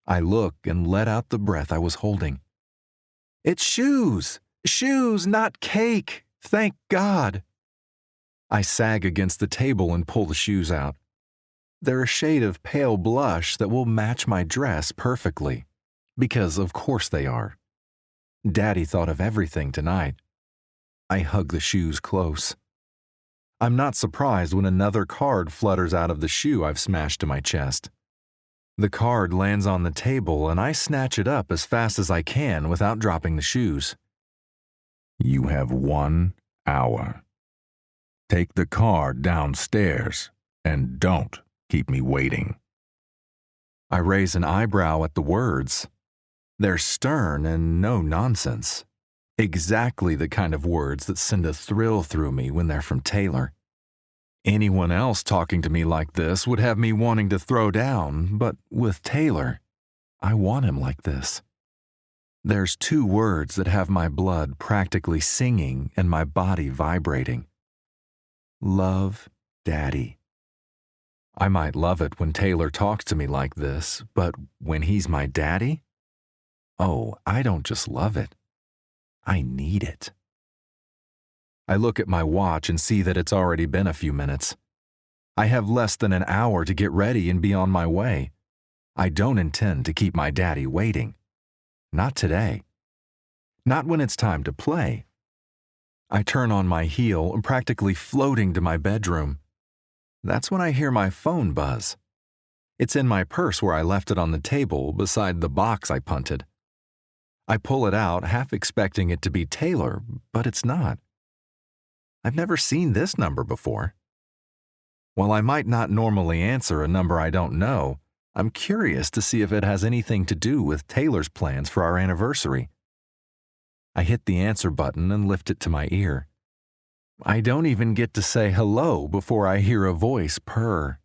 I look and let out the breath I was holding. It's shoes! Shoes, not cake! Thank God! I sag against the table and pull the shoes out. They're a shade of pale blush that will match my dress perfectly. Because of course they are. Daddy thought of everything tonight. I hug the shoes close. I'm not surprised when another card flutters out of the shoe I've smashed to my chest. The card lands on the table and I snatch it up as fast as I can without dropping the shoes. You have 1 hour. Take the card downstairs and don't keep me waiting. I raise an eyebrow at the words. They're stern and no nonsense. Exactly the kind of words that send a thrill through me when they're from Taylor. Anyone else talking to me like this would have me wanting to throw down, but with Taylor, I want him like this. There's 2 words that have my blood practically singing and my body vibrating. Love, Daddy. I might love it when Taylor talks to me like this, but when he's my daddy? Oh, I don't just love it. I need it. I look at my watch and see that it's already been a few minutes. I have less than an hour to get ready and be on my way. I don't intend to keep my daddy waiting. Not today. Not when it's time to play. I turn on my heel, practically floating to my bedroom. That's when I hear my phone buzz. It's in my purse where I left it on the table beside the box I punted. I pull it out, half expecting it to be Taylor, but it's not. I've never seen this number before. While I might not normally answer a number I don't know, I'm curious to see if it has anything to do with Taylor's plans for our anniversary. I hit the answer button and lift it to my ear. I don't even get to say hello before I hear a voice purr.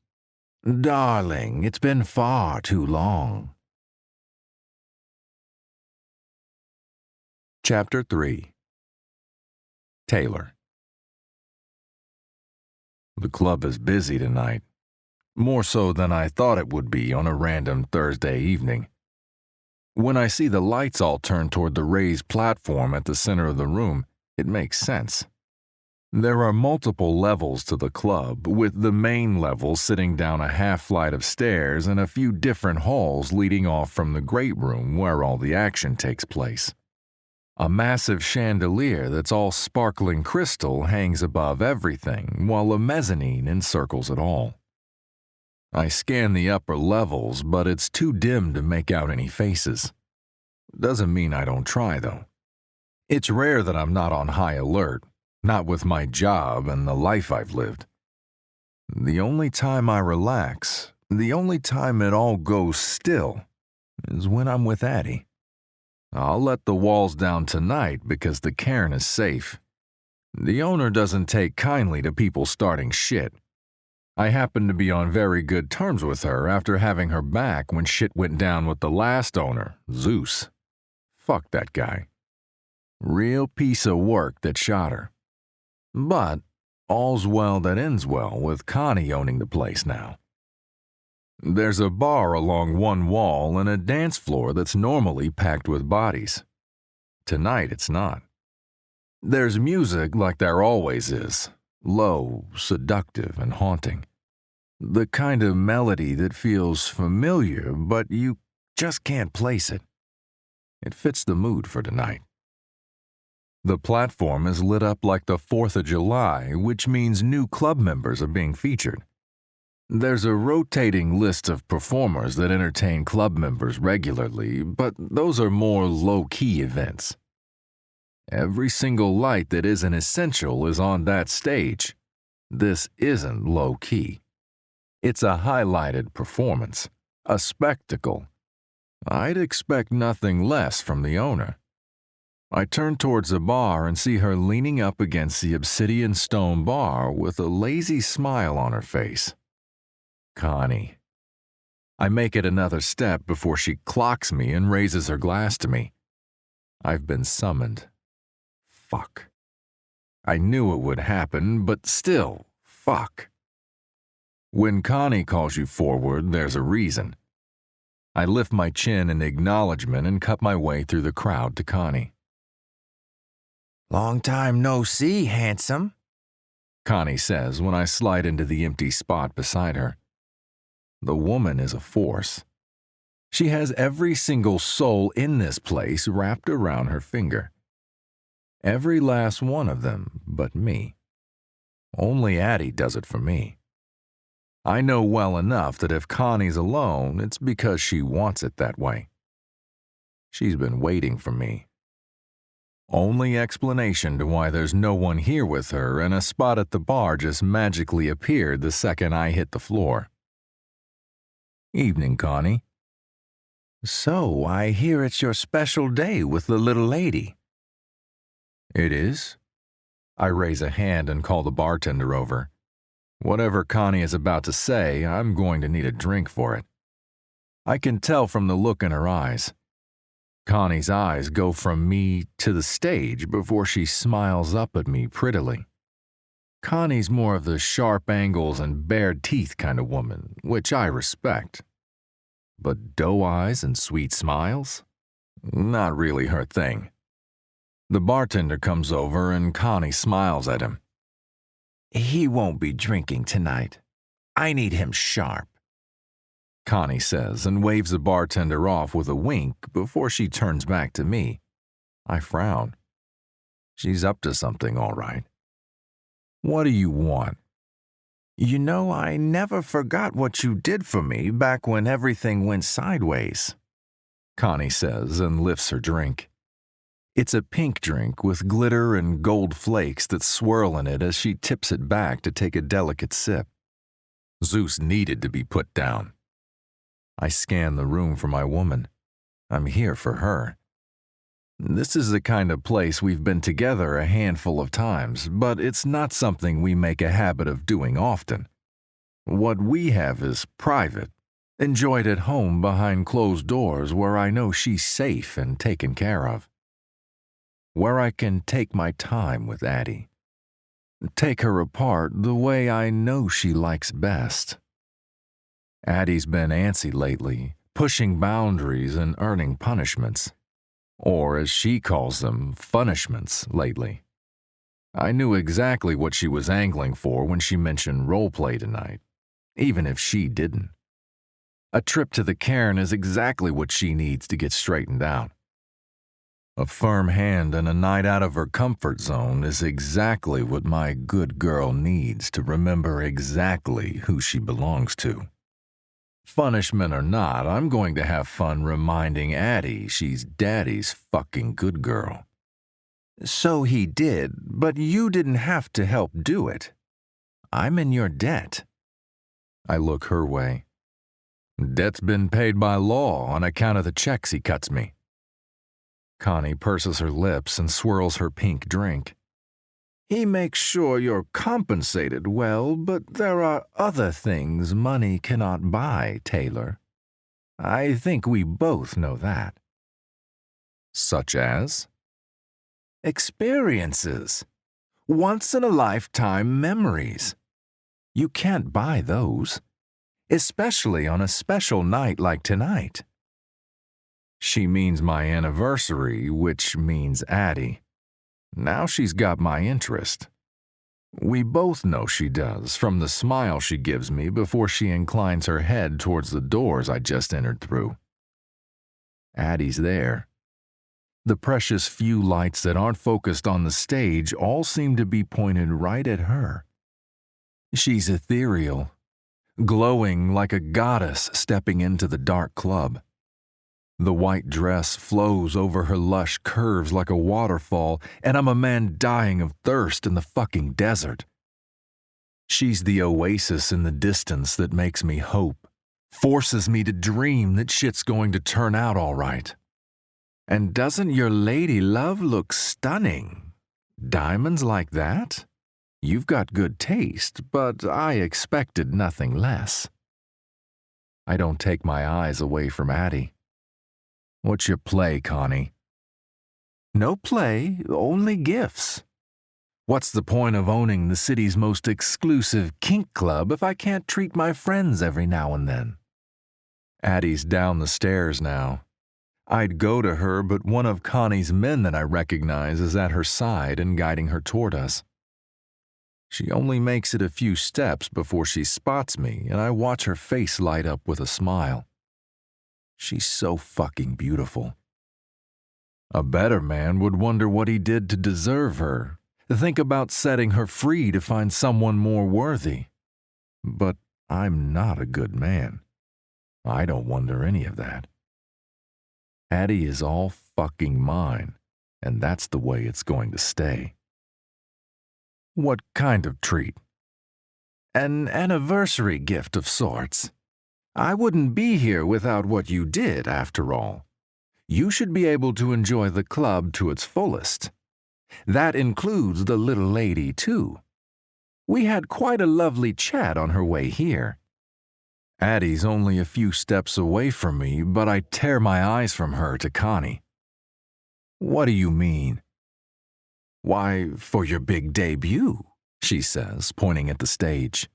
Darling, it's been far too long. Chapter 3. Taylor. The club is busy tonight, more so than I thought it would be on a random Thursday evening. When I see the lights all turned toward the raised platform at the center of the room, it makes sense. There are multiple levels to the club, with the main level sitting down a half flight of stairs and a few different halls leading off from the great room where all the action takes place. A massive chandelier that's all sparkling crystal hangs above everything, while a mezzanine encircles it all. I scan the upper levels, but it's too dim to make out any faces. Doesn't mean I don't try, though. It's rare that I'm not on high alert, not with my job and the life I've lived. The only time I relax, the only time it all goes still, is when I'm with Addie. I'll let the walls down tonight because the cairn is safe. The owner doesn't take kindly to people starting shit. I happen to be on very good terms with her after having her back when shit went down with the last owner, Zeus. Fuck that guy. Real piece of work that shot her. But all's well that ends well with Connie owning the place now. There's a bar along one wall and a dance floor that's normally packed with bodies. Tonight it's not. There's music like there always is, low, seductive, and haunting. The kind of melody that feels familiar, but you just can't place it. It fits the mood for tonight. The platform is lit up like the 4th of July, which means new club members are being featured. There's a rotating list of performers that entertain club members regularly, but those are more low-key events. Every single light that isn't essential is on that stage. This isn't low-key. It's a highlighted performance, a spectacle. I'd expect nothing less from the owner. I turn towards the bar and see her leaning up against the obsidian stone bar with a lazy smile on her face. Connie. I make it another step before she clocks me and raises her glass to me. I've been summoned. Fuck. I knew it would happen, but still, fuck. When Connie calls you forward, there's a reason. I lift my chin in acknowledgement and cut my way through the crowd to Connie. "Long time no see, handsome," Connie says when I slide into the empty spot beside her. The woman is a force. She has every single soul in this place wrapped around her finger. Every last one of them but me. Only Addie does it for me. I know well enough that if Connie's alone, it's because she wants it that way. She's been waiting for me. Only explanation to why there's no one here with her and a spot at the bar just magically appeared the second I hit the floor. Evening, Connie. "So, I hear it's your special day with the little lady." It is. I raise a hand and call the bartender over. Whatever Connie is about to say, I'm going to need a drink for it. I can tell from the look in her eyes. Connie's eyes go from me to the stage before she smiles up at me prettily. Connie's more of the sharp angles and bared teeth kind of woman, which I respect. But doe eyes and sweet smiles? Not really her thing. The bartender comes over and Connie smiles at him. "He won't be drinking tonight. I need him sharp," Connie says and waves the bartender off with a wink before she turns back to me. I frown. She's up to something, all right. What do you want? "You know, I never forgot what you did for me back when everything went sideways," Connie says and lifts her drink. It's a pink drink with glitter and gold flakes that swirl in it as she tips it back to take a delicate sip. Zeus needed to be put down. I scan the room for my woman. I'm here for her. This is the kind of place we've been together a handful of times, but it's not something we make a habit of doing often. What we have is private, enjoyed at home behind closed doors where I know she's safe and taken care of. Where I can take my time with Addie. Take her apart the way I know she likes best. Addie's been antsy lately, pushing boundaries and earning punishments. Or, as she calls them, punishments lately. I knew exactly what she was angling for when she mentioned roleplay tonight, even if she didn't. A trip to the cairn is exactly what she needs to get straightened out. A firm hand and a night out of her comfort zone is exactly what my good girl needs to remember exactly who she belongs to. Punishment or not, I'm going to have fun reminding Addie she's Daddy's fucking good girl. "So he did, but you didn't have to help do it. I'm in your debt." I look her way. Debt's been paid by law on account of the checks he cuts me. Connie purses her lips and swirls her pink drink. "He makes sure you're compensated well, but there are other things money cannot buy, Taylor. I think we both know that." Such as? "Experiences. Once-in-a-lifetime memories. You can't buy those, especially on a special night like tonight." She means my anniversary, which means Addie. Now she's got my interest. We both know she does from the smile she gives me before she inclines her head towards the doors I just entered through. Addie's there. The precious few lights that aren't focused on the stage all seem to be pointed right at her. She's ethereal, glowing like a goddess stepping into the dark club. The white dress flows over her lush curves like a waterfall, and I'm a man dying of thirst in the fucking desert. She's the oasis in the distance that makes me hope, forces me to dream that shit's going to turn out all right. And doesn't your lady love look stunning? Diamonds like that? You've got good taste, but I expected nothing less. I don't take my eyes away from Addie. What's your play, Connie? No play, only gifts. What's the point of owning the city's most exclusive kink club if I can't treat my friends every now and then? Addie's down the stairs now. I'd go to her, but one of Connie's men that I recognize is at her side and guiding her toward us. She only makes it a few steps before she spots me, and I watch her face light up with a smile. She's so fucking beautiful. A better man would wonder what he did to deserve her, think about setting her free to find someone more worthy. But I'm not a good man. I don't wonder any of that. Addie is all fucking mine, and that's the way it's going to stay. What kind of treat? An anniversary gift of sorts. I wouldn't be here without what you did, after all. You should be able to enjoy the club to its fullest. That includes the little lady, too. We had quite a lovely chat on her way here. Addie's only a few steps away from me, but I tear my eyes from her to Connie. What do you mean? Why, for your big debut, she says, pointing at the stage.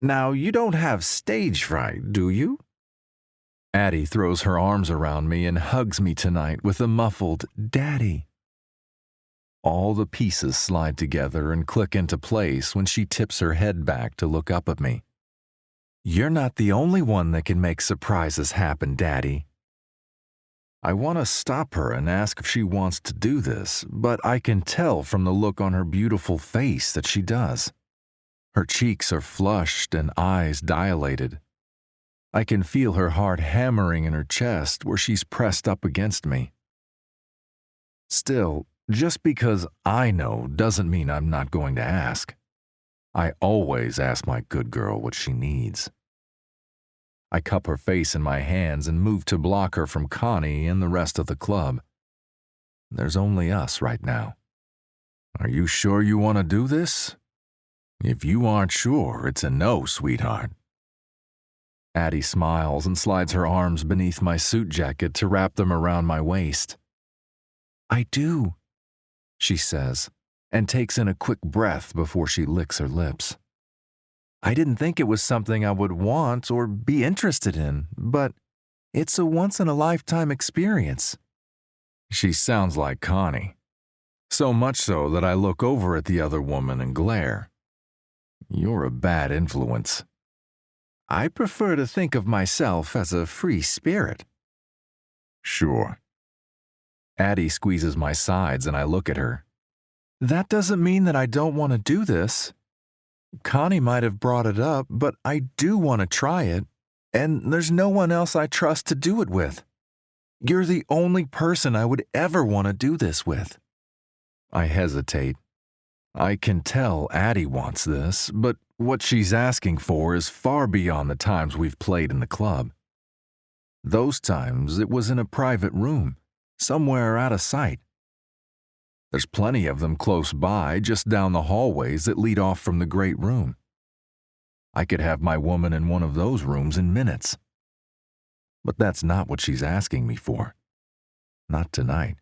Now, you don't have stage fright, do you? Addie throws her arms around me and hugs me tonight with a muffled, "Daddy." All the pieces slide together and click into place when she tips her head back to look up at me. You're not the only one that can make surprises happen, Daddy. I want to stop her and ask if she wants to do this, but I can tell from the look on her beautiful face that she does. Her cheeks are flushed and eyes dilated. I can feel her heart hammering in her chest where she's pressed up against me. Still, just because I know doesn't mean I'm not going to ask. I always ask my good girl what she needs. I cup her face in my hands and move to block her from Connie and the rest of the club. There's only us right now. Are you sure you want to do this? If you aren't sure, it's a no, sweetheart. Addie smiles and slides her arms beneath my suit jacket to wrap them around my waist. I do, she says, and takes in a quick breath before she licks her lips. I didn't think it was something I would want or be interested in, but it's a once-in-a-lifetime experience. She sounds like Connie, so much so that I look over at the other woman and glare. You're a bad influence. I prefer to think of myself as a free spirit. Sure. Addie squeezes my sides and I look at her. That doesn't mean that I don't want to do this. Connie might have brought it up, but I do want to try it, and there's no one else I trust to do it with. You're the only person I would ever want to do this with. I hesitate. I can tell Addie wants this, but what she's asking for is far beyond the times we've played in the club. Those times it was in a private room, somewhere out of sight. There's plenty of them close by, just down the hallways that lead off from the great room. I could have my woman in one of those rooms in minutes. But that's not what she's asking me for. Not tonight.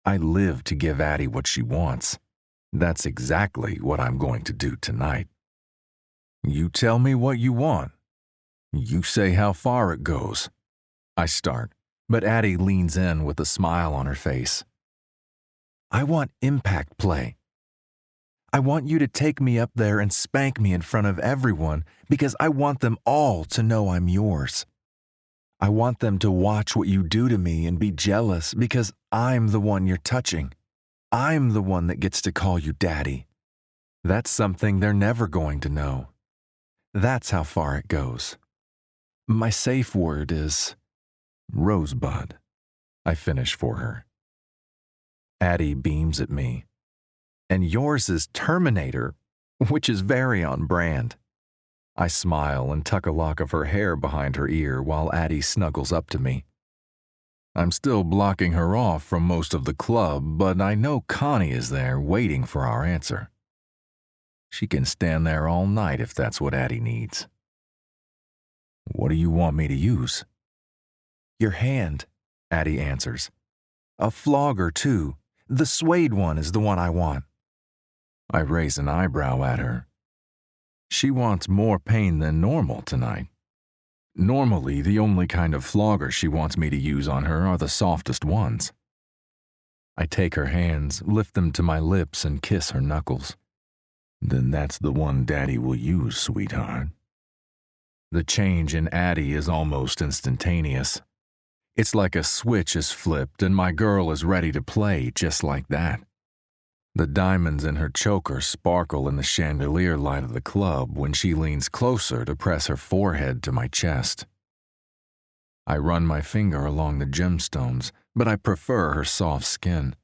I live to give Addie what she wants. That's exactly what I'm going to do tonight. You tell me what you want. You say how far it goes. I start, but Addie leans in with a smile on her face. I want impact play. I want you to take me up there and spank me in front of everyone because I want them all to know I'm yours. I want them to watch what you do to me and be jealous because I'm the one you're touching. I'm the one that gets to call you daddy. That's something they're never going to know. That's how far it goes. My safe word is Rosebud. I finish for her. Addie beams at me. And yours is Terminator, which is very on brand. I smile and tuck a lock of her hair behind her ear while Addie snuggles up to me. I'm still blocking her off from most of the club, but I know Connie is there waiting for our answer. She can stand there all night if that's what Addie needs. What do you want me to use? Your hand, Addie answers. A flogger, too. The suede one is the one I want. I raise an eyebrow at her. She wants more pain than normal tonight. Normally, the only kind of flogger she wants me to use on her are the softest ones. I take her hands, lift them to my lips, and kiss her knuckles. Then that's the one Daddy will use, sweetheart. The change in Addie is almost instantaneous. It's like a switch is flipped and my girl is ready to play just like that. The diamonds in her choker sparkle in the chandelier light of the club when she leans closer to press her forehead to my chest. I run my finger along the gemstones, but I prefer her soft skin.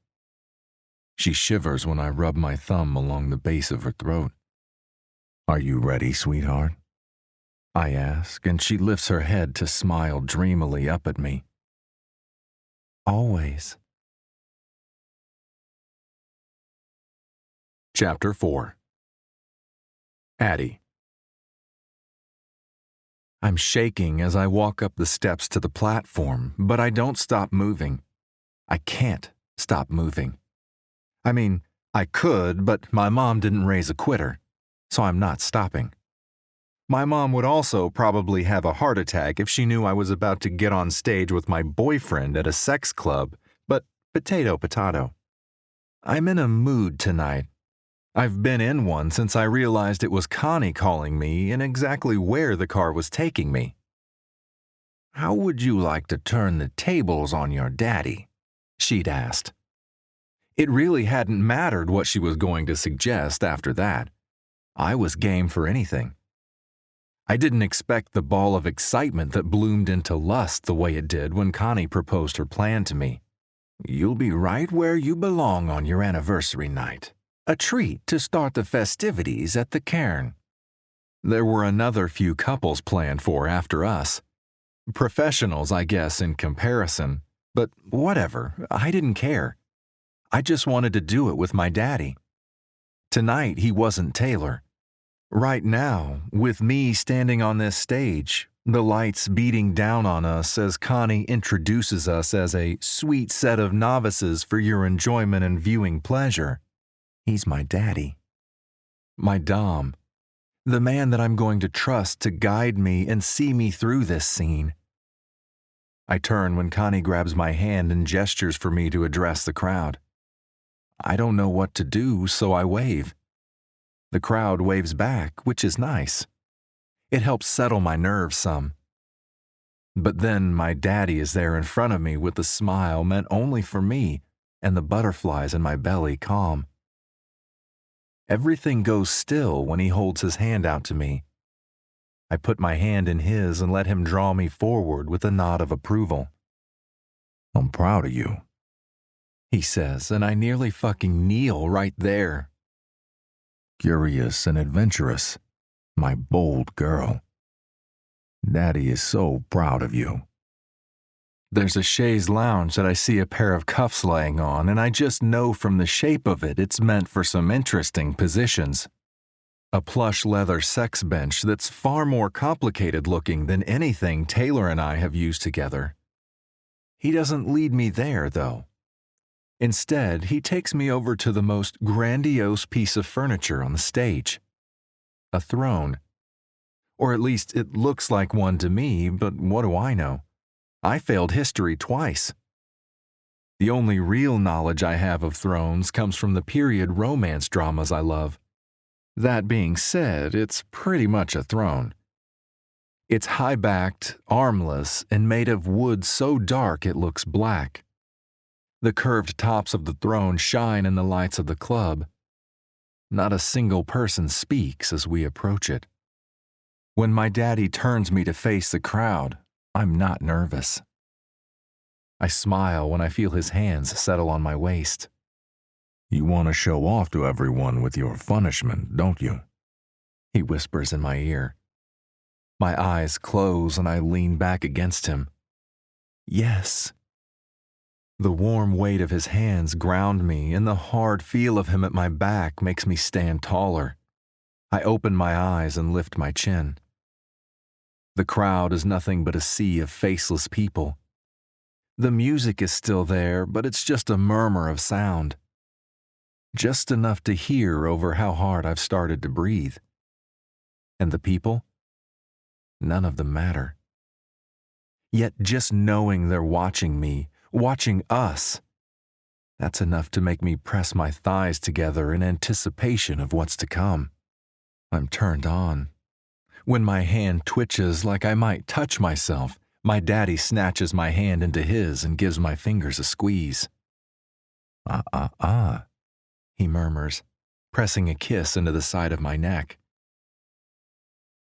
She shivers when I rub my thumb along the base of her throat. Are you ready, sweetheart? I ask, and she lifts her head to smile dreamily up at me. Always. Chapter 4. Addie. I'm shaking as I walk up the steps to the platform, but I don't stop moving. I can't stop moving. I mean, I could, but my mom didn't raise a quitter, so I'm not stopping. My mom would also probably have a heart attack if she knew I was about to get on stage with my boyfriend at a sex club, but potato, potato. I'm in a mood tonight. I've been in one since I realized it was Connie calling me and exactly where the car was taking me. How would you like to turn the tables on your daddy? She'd asked. It really hadn't mattered what she was going to suggest after that. I was game for anything. I didn't expect the ball of excitement that bloomed into lust the way it did when Connie proposed her plan to me. You'll be right where you belong on your anniversary night. A treat to start the festivities at the cairn. There were another few couples planned for after us. Professionals, I guess, in comparison, but whatever, I didn't care. I just wanted to do it with my daddy. Tonight, he wasn't Taylor. Right now, with me standing on this stage, the lights beating down on us as Connie introduces us as a sweet set of novices for your enjoyment and viewing pleasure, he's my daddy. My dom. The man that I'm going to trust to guide me and see me through this scene. I turn when Connie grabs my hand and gestures for me to address the crowd. I don't know what to do, so I wave. The crowd waves back, which is nice. It helps settle my nerves some. But then my daddy is there in front of me with a smile meant only for me and the butterflies in my belly calm. Everything goes still when he holds his hand out to me. I put my hand in his and let him draw me forward with a nod of approval. I'm proud of you, he says, and I nearly fucking kneel right there. Curious and adventurous, my bold girl. Daddy is so proud of you. There's a chaise lounge that I see a pair of cuffs laying on, and I just know from the shape of it it's meant for some interesting positions. A plush leather sex bench that's far more complicated looking than anything Taylor and I have used together. He doesn't lead me there, though. Instead, he takes me over to the most grandiose piece of furniture on the stage. A throne. Or at least it looks like one to me, but what do I know? I failed history twice. The only real knowledge I have of thrones comes from the period romance dramas I love. That being said, it's pretty much a throne. It's high-backed, armless, and made of wood so dark it looks black. The curved tops of the throne shine in the lights of the club. Not a single person speaks as we approach it. When my daddy turns me to face the crowd, I'm not nervous. I smile when I feel his hands settle on my waist. You want to show off to everyone with your punishment, don't you? He whispers in my ear. My eyes close and I lean back against him. Yes. The warm weight of his hands ground me, and the hard feel of him at my back makes me stand taller. I open my eyes and lift my chin. The crowd is nothing but a sea of faceless people. The music is still there, but it's just a murmur of sound. Just enough to hear over how hard I've started to breathe. And the people? None of them matter. Yet just knowing they're watching me, watching us, that's enough to make me press my thighs together in anticipation of what's to come. I'm turned on. When my hand twitches like I might touch myself, my daddy snatches my hand into his and gives my fingers a squeeze. He murmurs, pressing a kiss into the side of my neck.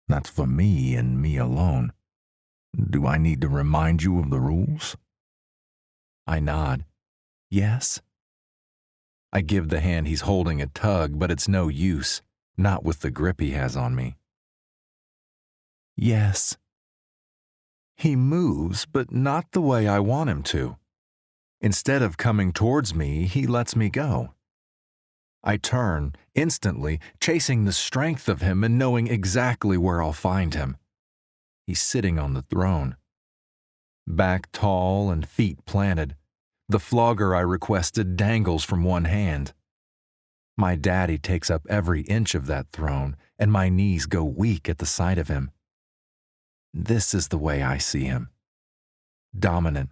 That's for me and me alone. Do I need to remind you of the rules? I nod. Yes? I give the hand he's holding a tug, but it's no use, not with the grip he has on me. Yes. He moves, but not the way I want him to. Instead of coming towards me, he lets me go. I turn, instantly, chasing the strength of him and knowing exactly where I'll find him. He's sitting on the throne. Back tall and feet planted, the flogger I requested dangles from one hand. My daddy takes up every inch of that throne, and my knees go weak at the sight of him. This is the way I see him. Dominant,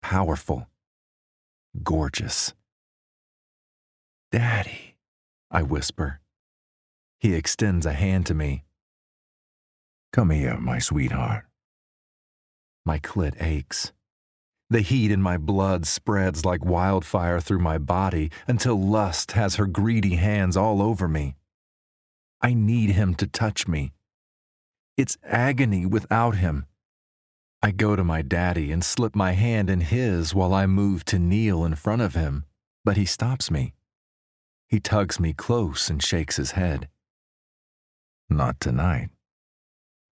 powerful, gorgeous. Daddy, I whisper. He extends a hand to me. Come here, my sweetheart. My clit aches. The heat in my blood spreads like wildfire through my body until lust has her greedy hands all over me. I need him to touch me. It's agony without him. I go to my daddy and slip my hand in his while I move to kneel in front of him, but he stops me. He tugs me close and shakes his head. Not tonight.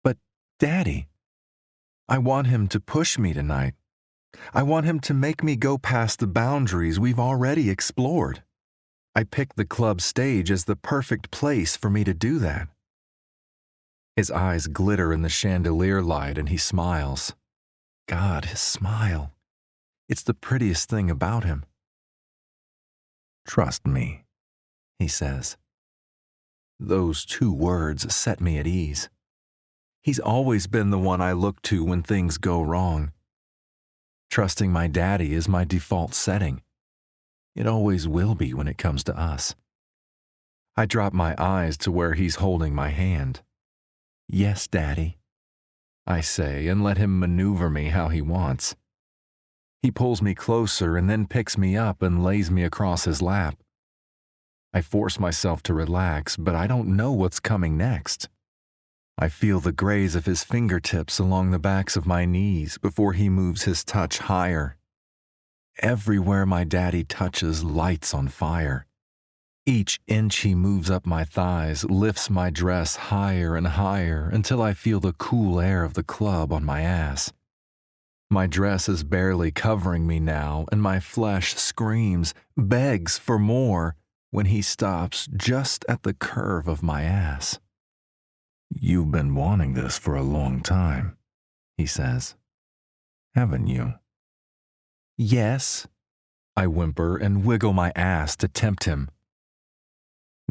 But, Daddy, I want him to push me tonight. I want him to make me go past the boundaries we've already explored. I picked the club stage as the perfect place for me to do that. His eyes glitter in the chandelier light and he smiles. God, his smile. It's the prettiest thing about him. Trust me, he says. Those 2 words set me at ease. He's always been the one I look to when things go wrong. Trusting my daddy is my default setting. It always will be when it comes to us. I drop my eyes to where he's holding my hand. Yes, Daddy, I say, and let him maneuver me how he wants. He pulls me closer and then picks me up and lays me across his lap. I force myself to relax, but I don't know what's coming next. I feel the graze of his fingertips along the backs of my knees before he moves his touch higher. Everywhere my daddy touches lights on fire. Each inch he moves up my thighs lifts my dress higher and higher until I feel the cool air of the club on my ass. My dress is barely covering me now, and my flesh screams, begs for more, when he stops just at the curve of my ass. You've been wanting this for a long time, he says. Haven't you? Yes, I whimper and wiggle my ass to tempt him.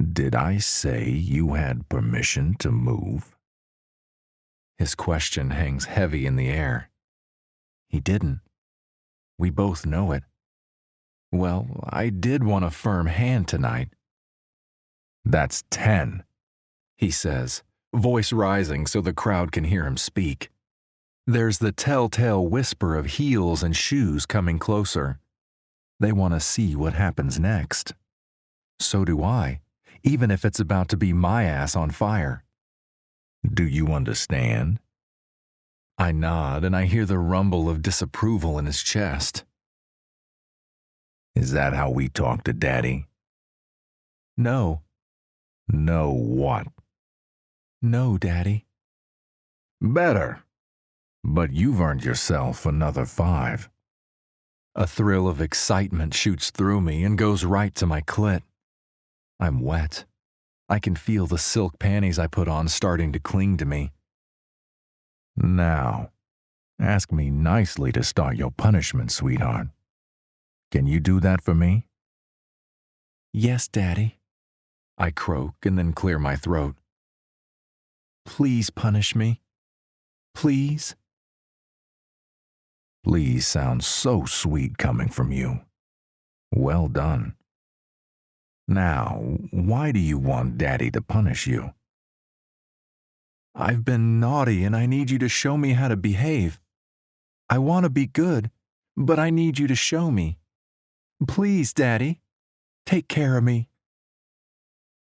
Did I say you had permission to move? His question hangs heavy in the air. He didn't. We both know it. Well, I did want a firm hand tonight. That's 10, he says, voice rising so the crowd can hear him speak. There's the telltale whisper of heels and shoes coming closer. They want to see what happens next. So do I, even if it's about to be my ass on fire. Do you understand? I nod and I hear the rumble of disapproval in his chest. Is that how we talk to Daddy? No. No what? No, Daddy. Better. But you've earned yourself another 5. A thrill of excitement shoots through me and goes right to my clit. I'm wet. I can feel the silk panties I put on starting to cling to me. Now, ask me nicely to start your punishment, sweetheart. Can you do that for me? Yes, Daddy. I croak and then clear my throat. Please punish me. Please. Please sounds so sweet coming from you. Well done. Now, why do you want Daddy to punish you? I've been naughty and I need you to show me how to behave. I want to be good, but I need you to show me. Please, Daddy, take care of me.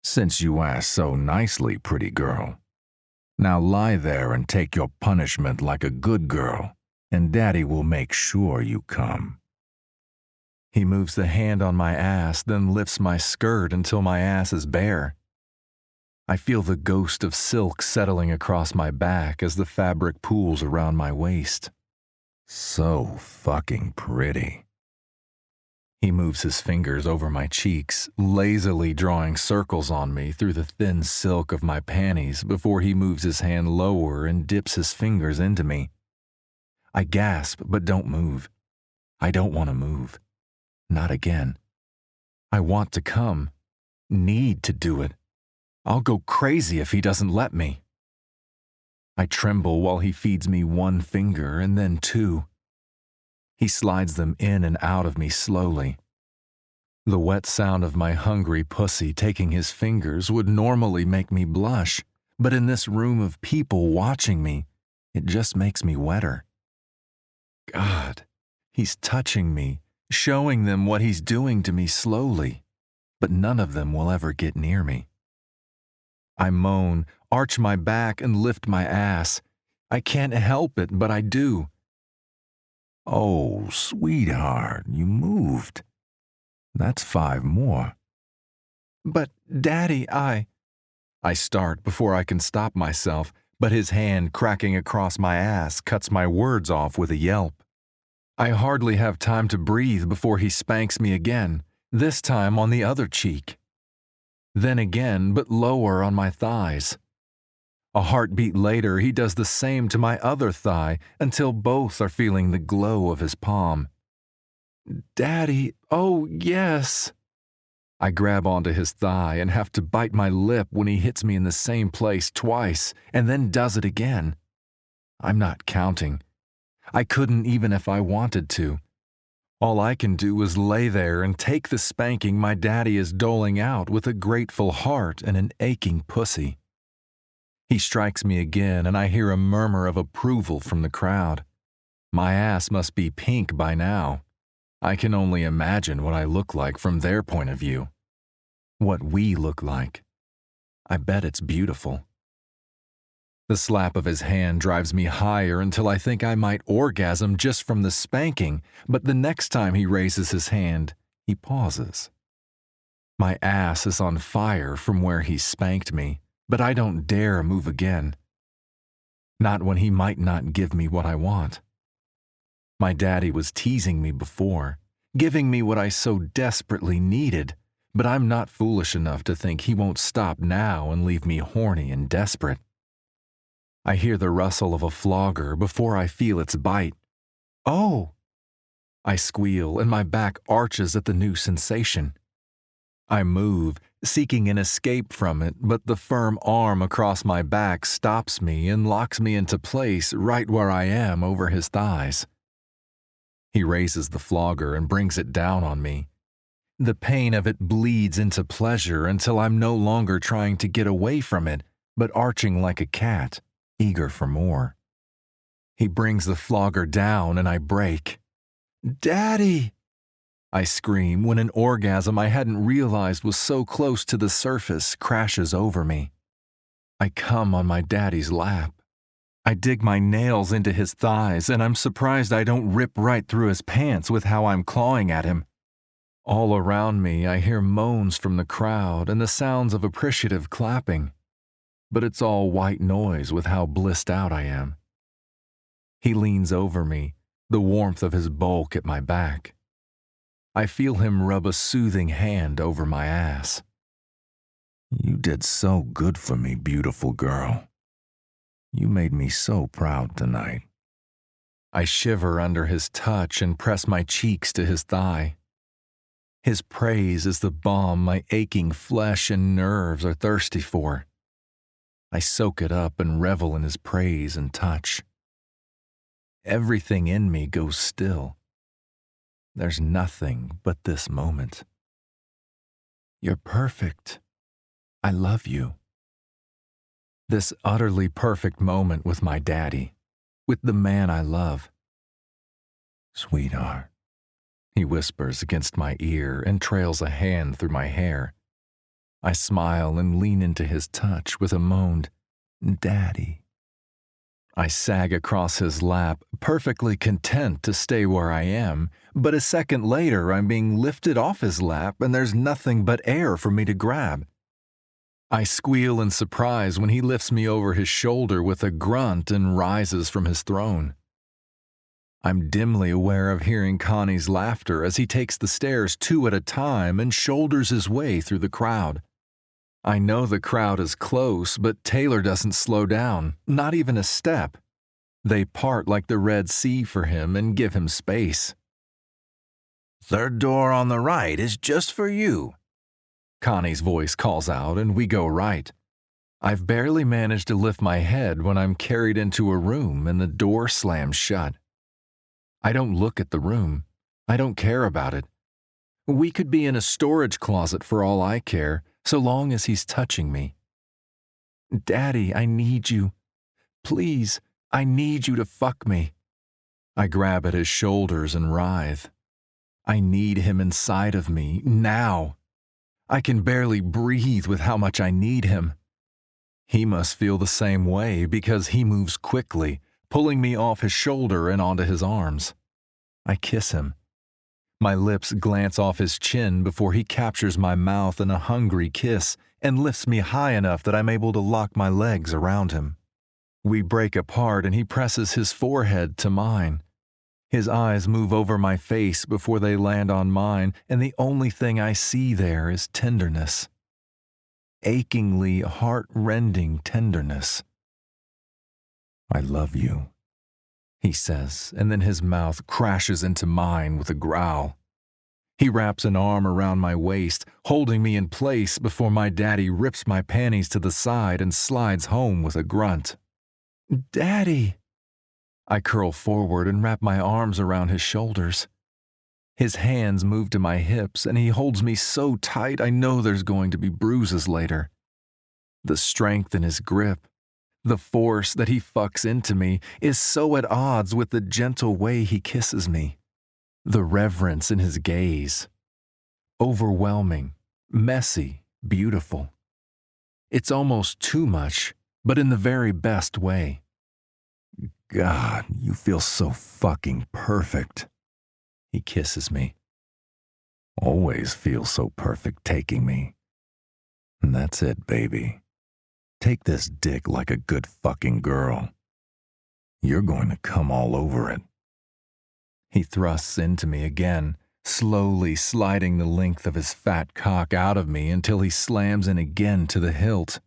Since you asked so nicely, pretty girl, now lie there and take your punishment like a good girl, and Daddy will make sure you come. He moves the hand on my ass, then lifts my skirt until my ass is bare. I feel the ghost of silk settling across my back as the fabric pools around my waist. So fucking pretty. He moves his fingers over my cheeks, lazily drawing circles on me through the thin silk of my panties before he moves his hand lower and dips his fingers into me. I gasp but don't move. I don't want to move. Not again. I want to come. Need to do it. I'll go crazy if he doesn't let me. I tremble while he feeds me one finger and then two. He slides them in and out of me slowly. The wet sound of my hungry pussy taking his fingers would normally make me blush, but in this room of people watching me, it just makes me wetter. God, he's touching me, showing them what he's doing to me slowly, but none of them will ever get near me. I moan, arch my back, and lift my ass. I can't help it, but I do. Oh, sweetheart, you moved. That's 5 more. But, Daddy, I start before I can stop myself, but his hand cracking across my ass cuts my words off with a yelp. I hardly have time to breathe before he spanks me again, this time on the other cheek. Then again, but lower on my thighs. A heartbeat later, he does the same to my other thigh until both are feeling the glow of his palm. Daddy, oh yes. I grab onto his thigh and have to bite my lip when he hits me in the same place twice and then does it again. I'm not counting. I couldn't even if I wanted to. All I can do is lay there and take the spanking my daddy is doling out with a grateful heart and an aching pussy. He strikes me again and I hear a murmur of approval from the crowd. My ass must be pink by now. I can only imagine what I look like from their point of view. What we look like. I bet it's beautiful. The slap of his hand drives me higher until I think I might orgasm just from the spanking, but the next time he raises his hand, he pauses. My ass is on fire from where he spanked me, but I don't dare move again. Not when he might not give me what I want. My daddy was teasing me before, giving me what I so desperately needed, but I'm not foolish enough to think he won't stop now and leave me horny and desperate. I hear the rustle of a flogger before I feel its bite. Oh! I squeal and my back arches at the new sensation. I move, seeking an escape from it, but the firm arm across my back stops me and locks me into place right where I am over his thighs. He raises the flogger and brings it down on me. The pain of it bleeds into pleasure until I'm no longer trying to get away from it, but arching like a cat, eager for more. He brings the flogger down and I break. Daddy! I scream when an orgasm I hadn't realized was so close to the surface crashes over me. I come on my daddy's lap. I dig my nails into his thighs and I'm surprised I don't rip right through his pants with how I'm clawing at him. All around me I hear moans from the crowd and the sounds of appreciative clapping. But it's all white noise with how blissed out I am. He leans over me, the warmth of his bulk at my back. I feel him rub a soothing hand over my ass. You did so good for me, beautiful girl. You made me so proud tonight. I shiver under his touch and press my cheeks to his thigh. His praise is the balm my aching flesh and nerves are thirsty for. I soak it up and revel in his praise and touch. Everything in me goes still. There's nothing but this moment. You're perfect. I love you. This utterly perfect moment with my daddy, with the man I love. Sweetheart, He whispers against my ear and trails a hand through my hair. I smile and lean into his touch with a moaned, Daddy. I sag across his lap, perfectly content to stay where I am, but a second later I'm being lifted off his lap and there's nothing but air for me to grab. I squeal in surprise when he lifts me over his shoulder with a grunt and rises from his throne. I'm dimly aware of hearing Connie's laughter as he takes the stairs 2 at a time and shoulders his way through the crowd. I know the crowd is close, but Taylor doesn't slow down, not even a step. They part like the Red Sea for him and give him space. Third door on the right is just for you. Connie's voice calls out and we go right. I've barely managed to lift my head when I'm carried into a room and the door slams shut. I don't look at the room. I don't care about it. We could be in a storage closet for all I care, so long as he's touching me. Daddy, I need you. Please, I need you to fuck me. I grab at his shoulders and writhe. I need him inside of me, now. I can barely breathe with how much I need him. He must feel the same way because he moves quickly, pulling me off his shoulder and onto his arms. I kiss him. My lips glance off his chin before he captures my mouth in a hungry kiss and lifts me high enough that I'm able to lock my legs around him. We break apart and he presses his forehead to mine. His eyes move over my face before they land on mine, and the only thing I see there is tenderness. Achingly, heart-rending tenderness. I love you, he says, and then his mouth crashes into mine with a growl. He wraps an arm around my waist, holding me in place before my daddy rips my panties to the side and slides home with a grunt. Daddy! I curl forward and wrap my arms around his shoulders. His hands move to my hips, and he holds me so tight I know there's going to be bruises later. The strength in his grip, the force that he fucks into me, is so at odds with the gentle way he kisses me. The reverence in his gaze. Overwhelming, messy, beautiful. It's almost too much, but in the very best way. God, you feel so fucking perfect. He kisses me. Always feel so perfect taking me. And that's it, baby. Take this dick like a good fucking girl. You're going to come all over it. He thrusts into me again, slowly sliding the length of his fat cock out of me until he slams in again to the hilt.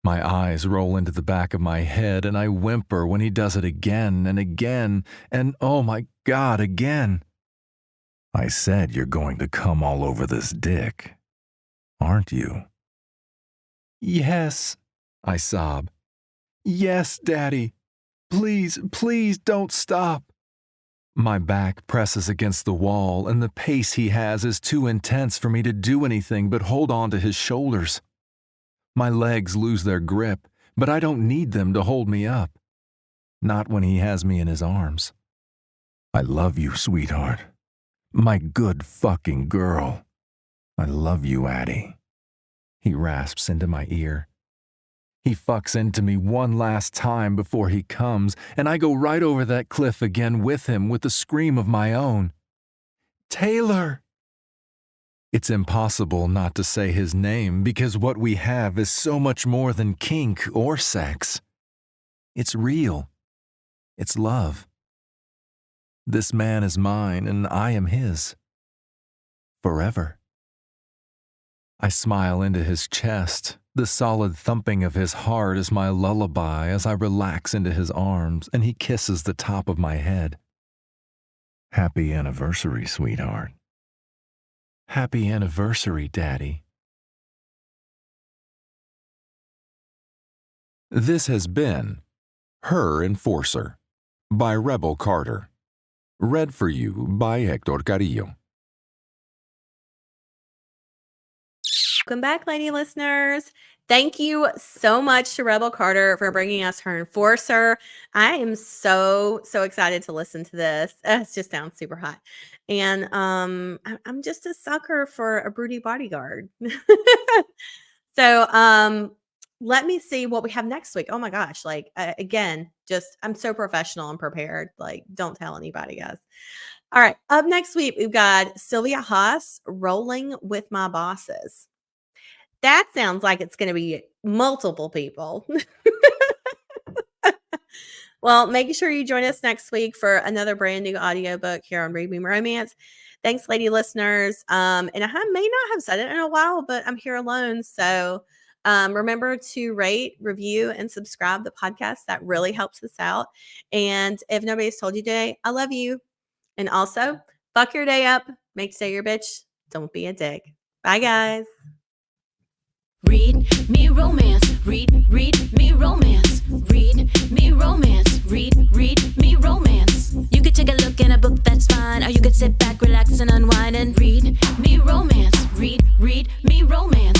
My eyes roll into the back of my head and I whimper when he does it again and again, and oh my God, again. I said you're going to come all over this dick, aren't you? Yes, I sob. Yes, Daddy. Please, please don't stop. My back presses against the wall and the pace he has is too intense for me to do anything but hold on to his shoulders. My legs lose their grip, but I don't need them to hold me up. Not when he has me in his arms. I love you, sweetheart. My good fucking girl. I love you, Addie. He rasps into my ear. He fucks into me one last time before he comes, and I go right over that cliff again with him with a scream of my own. Taylor! It's impossible not to say his name because what we have is so much more than kink or sex. It's real. It's love. This man is mine and I am his. Forever. I smile into his chest, The solid thumping of his heart is my lullaby as I relax into his arms and he kisses the top of my head. Happy anniversary, sweetheart. Happy anniversary, Daddy. This has been Her Enforcer by Rebel Carter. Read for you by Hector Carrillo. Welcome back, lady listeners. Thank you so much to Rebel Carter for bringing us Her Enforcer. I am so excited to listen to this. It just sounds super hot. And I'm just a sucker for a broody bodyguard. So let me see what we have next week. Oh my gosh. Like, again, just I'm so professional and prepared. Like, don't tell anybody, guys. All right. Up next week, we've got Sylvia Haas, Rolling with My Bosses. That sounds like it's going to be multiple people. Well, make sure you join us next week for another brand new audiobook here on Read Me Romance. Thanks, lady listeners. And I may not have said it in a while, but I'm here alone. So remember to rate, review, and subscribe the podcast. That really helps us out. And if nobody's told you today, I love you. And also, fuck your day up. Make today your bitch. Don't be a dick. Bye, guys. Read me romance, read me romance, read me romance, read me romance. You could take a look in a book, that's fine, or you could sit back, relax, and unwind and read me romance, read me romance.